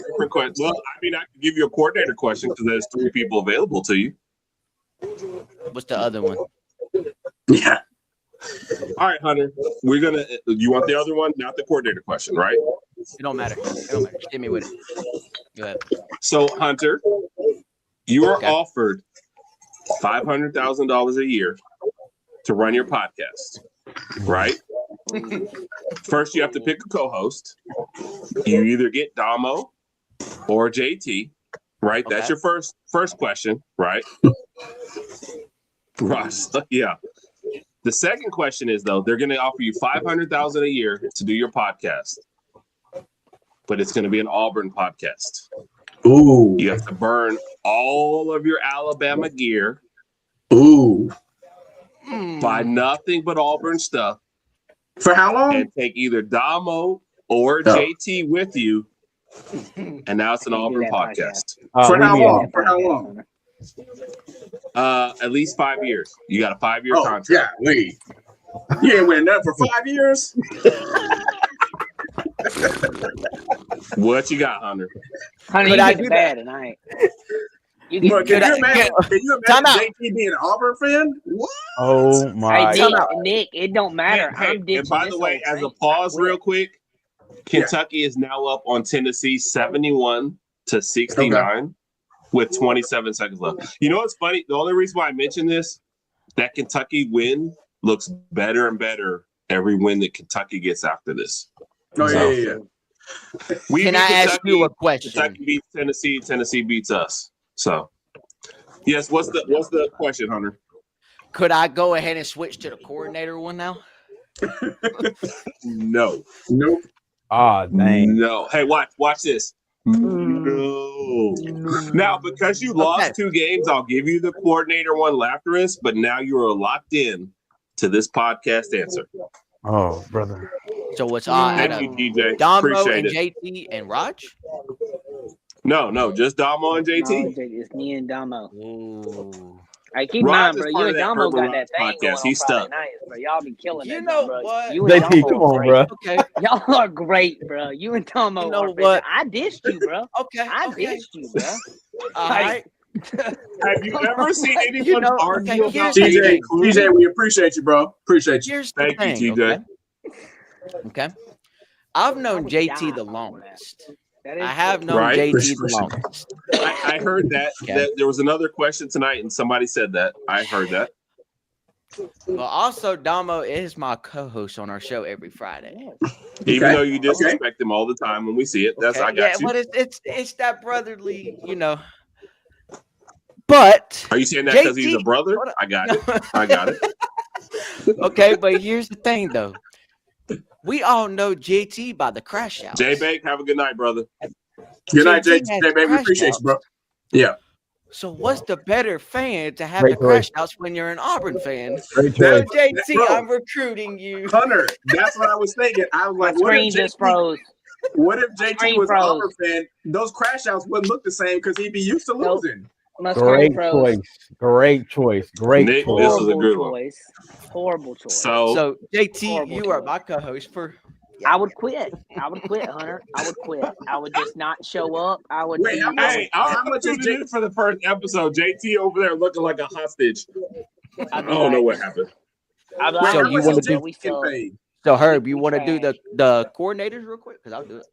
different question. Well, I mean, I can give you a coordinator question because there's 3 people available to you. What's the other one? Yeah. All right, Hunter, we're gonna. You want the other one, not the coordinator question, right? It don't matter. It don't matter. Just hit me with it. Go ahead. So, Hunter, you are Okay. offered $500,000 a year to run your podcast, right? First, you have to pick a co-host. You either get Domo or JT, right? Okay. That's your first question, right? Ross, yeah. The second question is, though, they're going to offer you $500,000 a year to do your podcast, but it's going to be an Auburn podcast. Ooh. You have to burn all of your Alabama gear, Ooh. buy nothing but Auburn stuff, For how long? and take either Domo or JT with you. And now it's an Can't do Auburn that podcast. For leave how me long? out. For how long? At least 5 years. You got a 5-year Oh, contract. yeah, wait. You ain't winning nothing for 5 years? What you got, Hunter? Hunter, Could you I getting do bad tonight. You Bro, getting can bad. you Time imagine out. JT being an Auburn fan? What? Oh my! Hey, Nick, it don't matter. Hey, I'm ditching and by this the way, whole as a thing. pause, I quit. real quick, Kentucky is now up on Tennessee 71-69 with 27 seconds left. You know what's funny? The only reason why I mention this, that Kentucky win looks better and better every win that Kentucky gets after this. Oh, So- yeah. We Can beat I ask you a question? Kentucky beats Tennessee. Tennessee beats us. So, yes. What's the question, Hunter? Could I go ahead and switch to the coordinator one now? No. Nope. Ah, dang. No. Hey, watch this. No. Now, because you lost 2 games, I'll give you the coordinator one after us, but now you are locked in to this podcast answer. Oh, brother. So what's out Thank of you, DJ. Domo Appreciate and it. JT and Raj? No, just Domo and No, JT. it's me and Domo. Ooh. Hey, keep in Raj mind, is bro. part You of and that Domo Herb and got that Rodg thing going podcast. on He's Friday stuck. nights, bro. Y'all be killing You that, know bro. what? You and JT, Domo come are on, great. bro. Okay. Y'all are great, bro. You and Domo You know are what? I dissed you, bro. Okay. I okay. dissed you, bro. All Like, right. Have you ever seen anyone You know, argue okay, about here's the TJ, thing. TJ, we appreciate you, bro. Appreciate you. Here's the Thank thing. you, TJ. Okay. I've known would JT die the on longest. that is I have true. known Right. JT the Appreciate it. longest. I heard that there was another question tonight, and somebody said that. I heard that. But also, Domo is my co-host on our show every Friday. Even Okay. though you disrespect him all the time when we see it, that's I got you. But it's that brotherly, you know. But Are you saying that because he's a JT brother? Hold on. I got it. I got it. Okay, but here's the thing, though. We all know JT by the crash outs. J Bake, have a good night, brother. Good night, JT JT. has Baby, we crash appreciate outs. you, bro. Yeah. So what's the better fan to have Great the crash choice. outs when you're an Auburn fan? Great So choice. JT, Bro. I'm recruiting you. Hunter, that's what I was thinking. I was My like, what screen if just JT, froze. what if JT screen was an froze. Auburn fan? Those crash outs wouldn't look the same because he'd be used to Nope. losing. My screen Great froze. choice. Great choice. Great Nick, choice. this is a Horrible good one. choice. Horrible choice. So, So JT, Horrible you are choice. my co-host for. I would quit. I would quit, Hunter. I would quit. I would just not show up. I would. Wait, how much- hey, how much is it for the first episode? JT over there looking like a hostage. I don't know what happened. I'd be Wait, like, So how you much wanna is do- we JT getting suck. paid? So Herb, you want to do the coordinators real quick? Because I'll do it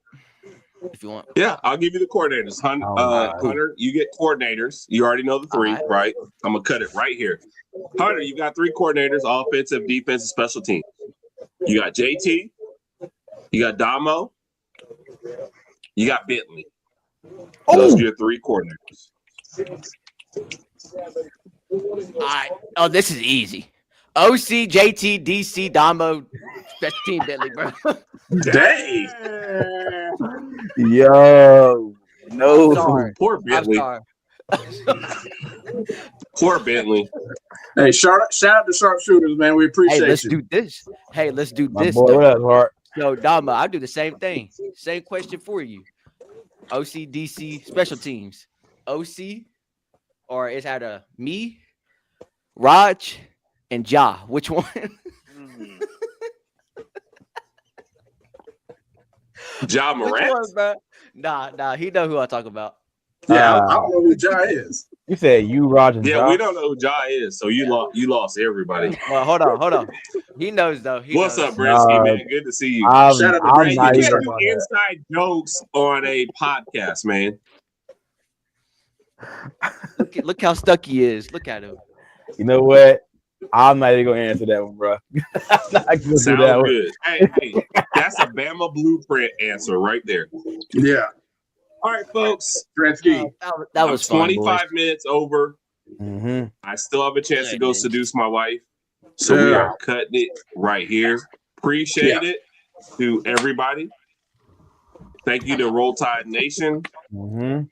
if you want. Yeah, I'll give you the coordinators. Hunter, you get coordinators. You already know the 3, All right? I'm going to cut it right here. Hunter, you got 3 coordinators, offensive, defensive, special teams. You got JT, You got Domo. You got Bentley. Those are your three coordinators. Oh, this is easy. OC, JT, DC, Domo, special team Bentley, bro. Dang. Yo, no. I'm sorry. Poor Bentley. I'm sorry. Poor Bentley. Hey, shout out to sharpshooters, man. We appreciate Hey, let's you. do this. Hey, let's do My this. boy, Though. what up, Hart? So, Dama, I'll do the same thing. Same question for you. OC, DC, special teams. OC, or it's either me, Raj, and Ja. Which one? Ja Which Morant. one, bro? Nah. He know who I talk about. Yeah, I don't know who Ja is. You said you, Roger. Yeah, we don't know who Ja is, so you lost everybody. Well, hold on. He knows though. What's knows. up, Brinsky, man? Good to see you. I'm Shout out to not You Brinsky. even can't gonna do inside jokes on a podcast, man. Look how stuck he is. Look at him. You know what? I'm not even gonna answer that one, bro. I'm not gonna do Sounds that one. good. Hey, that's a Bama blueprint answer right there. Yeah. All right, folks. Gretzky. That was fun, 25 boys. minutes over. Mm-hmm. I still have a chance to go Goodness. seduce my wife. So we are cutting it right here. Appreciate it to everybody. Thank you to Roll Tide Nation for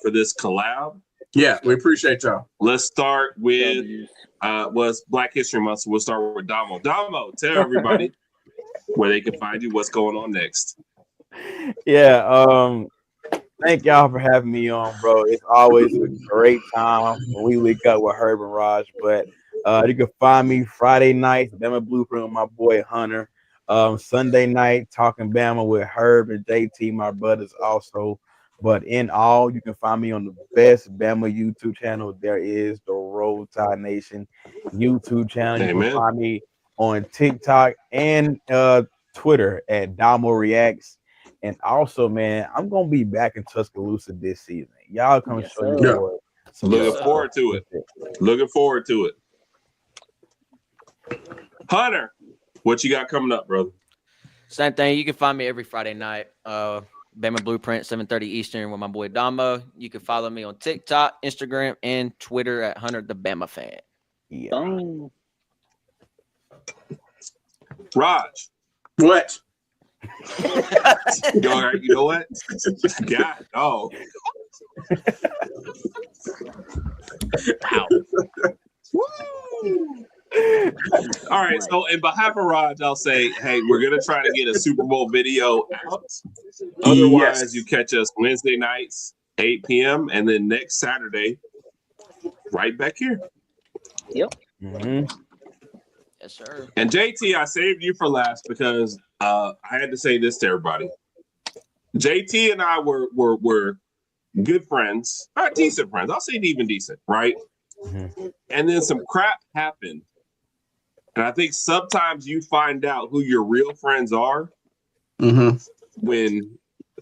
this collab. Yeah, we appreciate y'all. Let's start with was Black History Month. So we'll start with Domo. Domo, tell everybody where they can find you, what's going on next. Yeah, thank y'all for having me on, bro. It's always a great time when we wake up with Herb and Rodg. But you can find me Friday nights, Bama Blueprint with my boy Hunter. Sunday night, talking Bama with Herb and JT, my brothers also. But in all, you can find me on the best Bama YouTube channel there is, the Roll Tide Nation YouTube channel. You can find me on TikTok and Twitter at Domo Reacts. And also, man, I'm gonna be back in Tuscaloosa this season. Y'all come show you boy. Looking forward to it. Looking forward to it. Hunter, what you got coming up, brother? Same thing. You can find me every Friday night. Bama Blueprint, 7:30 Eastern with my boy Domo. You can follow me on TikTok, Instagram, and Twitter at Hunter the Bama Fan. Yeah. Raj. What? You know what? God, oh. Wow. All right, so in behalf of Raj, I'll say, hey, we're gonna try to get a Super Bowl video out. Otherwise, you catch us Wednesday nights, 8 p.m., and then next Saturday, right back here. Yep. Yes, sir. And JT, I saved you for last because I had to say this to everybody. JT and I were good friends, decent friends. I'll say even decent, right? And then some crap happened. And I think sometimes you find out who your real friends are when,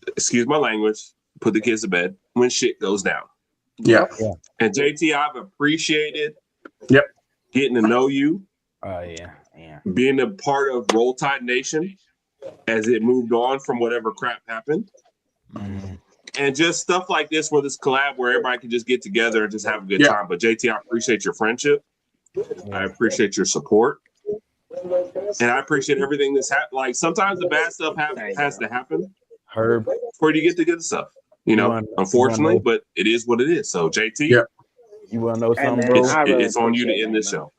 excuse my language, put the kids to bed, when shit goes down. Yeah. And JT, I've appreciated getting to know you. Being a part of Roll Tide Nation as it moved on from whatever crap happened. And just stuff like this, where this collab, where everybody can just get together and just have a good time. But JT, I appreciate your friendship. I appreciate your support. And I appreciate everything that's happened. Like, sometimes the bad stuff has to happen Herb, before you get the good stuff. You know, unfortunately, but it is what it is. So, JT, you want to know something, bro? It's on you to end this show.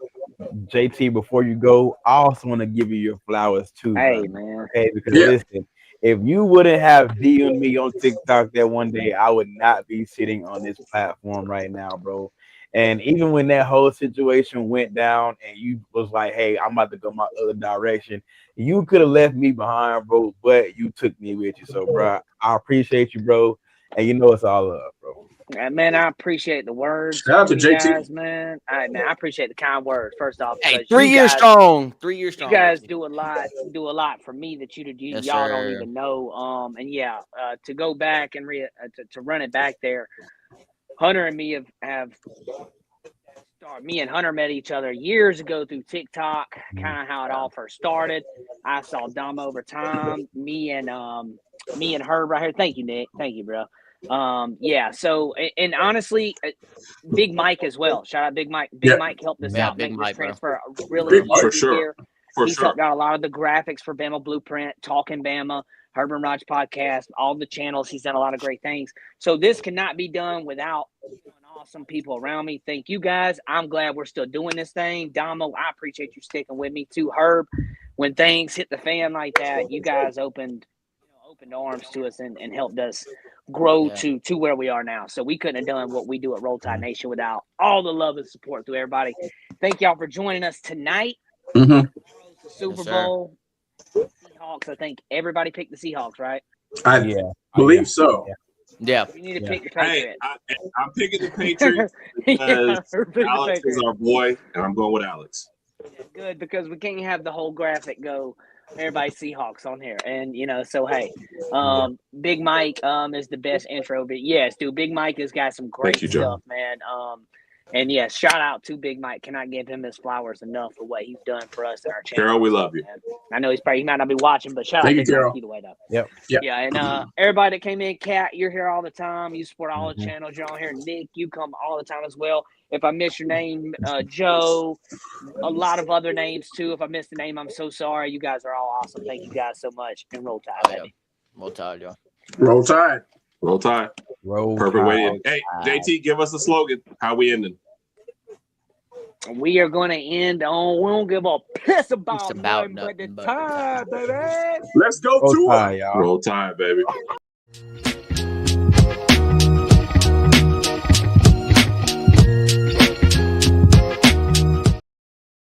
JT, before you go, I also want to give you your flowers too. Hey, man. Okay, because listen, if you wouldn't have DM'd me on TikTok that one day, I would not be sitting on this platform right now, bro. And even when that whole situation went down and you was like, hey, I'm about to go my other direction, you could have left me behind, bro, but you took me with you. So, bro, I appreciate you, bro. And you know it's all love, bro. Man, I appreciate the words. Shout out to JT. Guys, man. I appreciate the kind words. First off, Hey, 3 years strong. 3 years strong. You guys do a lot for me that Yes, y'all sir. don't even know. To go back and to run it back there, Hunter and me have Me and Hunter met each other years ago through TikTok, kind of how it all first started. I saw Domo over time. Me and Herb right here. Thank you, Nick. Thank you, bro. Yeah. So, and honestly, Big Mike as well. Shout out Big Mike. Big Mike helped us out, Big make Mike, this bro. transfer really easy For sure. here. For He's sure. helped out a lot of the graphics for Bama Blueprint, Talking Bama, Herb and Rodg podcast, all the channels. He's done a lot of great things. So this cannot be done without awesome people around me. Thank you guys. I'm glad we're still doing this thing. Domo, I appreciate you sticking with me too. Herb, when things hit the fan like that, you guys opened arms to us and helped us grow to where we are now. So we couldn't have done what we do at Roll Tide Nation without all the love and support through everybody. Thank y'all for joining us tonight. Mm-hmm. The Super Bowl. Seahawks. I think everybody picked the Seahawks, right? I believe so. Yeah. You need to pick the Hey, Patriots. I'm picking the Patriots because Alex is our boy, and I'm going with Alex. Good, because we can't have the whole graphic go everybody Seahawks on here. And, so, hey, Big Mike is the best intro. But, yes, dude, Big Mike has got some great stuff, man. And, yes, shout out to Big Mike. Cannot give him his flowers enough for what he's done for us in our channel. Carol, we love you. Man. I know he might not be watching, but shout out to Big Mike either way, though. Yep. Yeah, and everybody that came in, Kat, you're here all the time. You support all the channels. You're on here. Nick, you come all the time as well. If I miss your name, Joe, a lot of other names too. If I missed the name, I'm so sorry. You guys are all awesome. Thank you guys so much. And Roll Tide, baby. Roll Tide, y'all. Roll Tide. Roll Tide. Perfect way to end. Hey, JT, give us a slogan. How we ending? We are going to end on, we don't give a piss about nothing but the but Tide, baby. Let's go to it. Roll Tide, baby.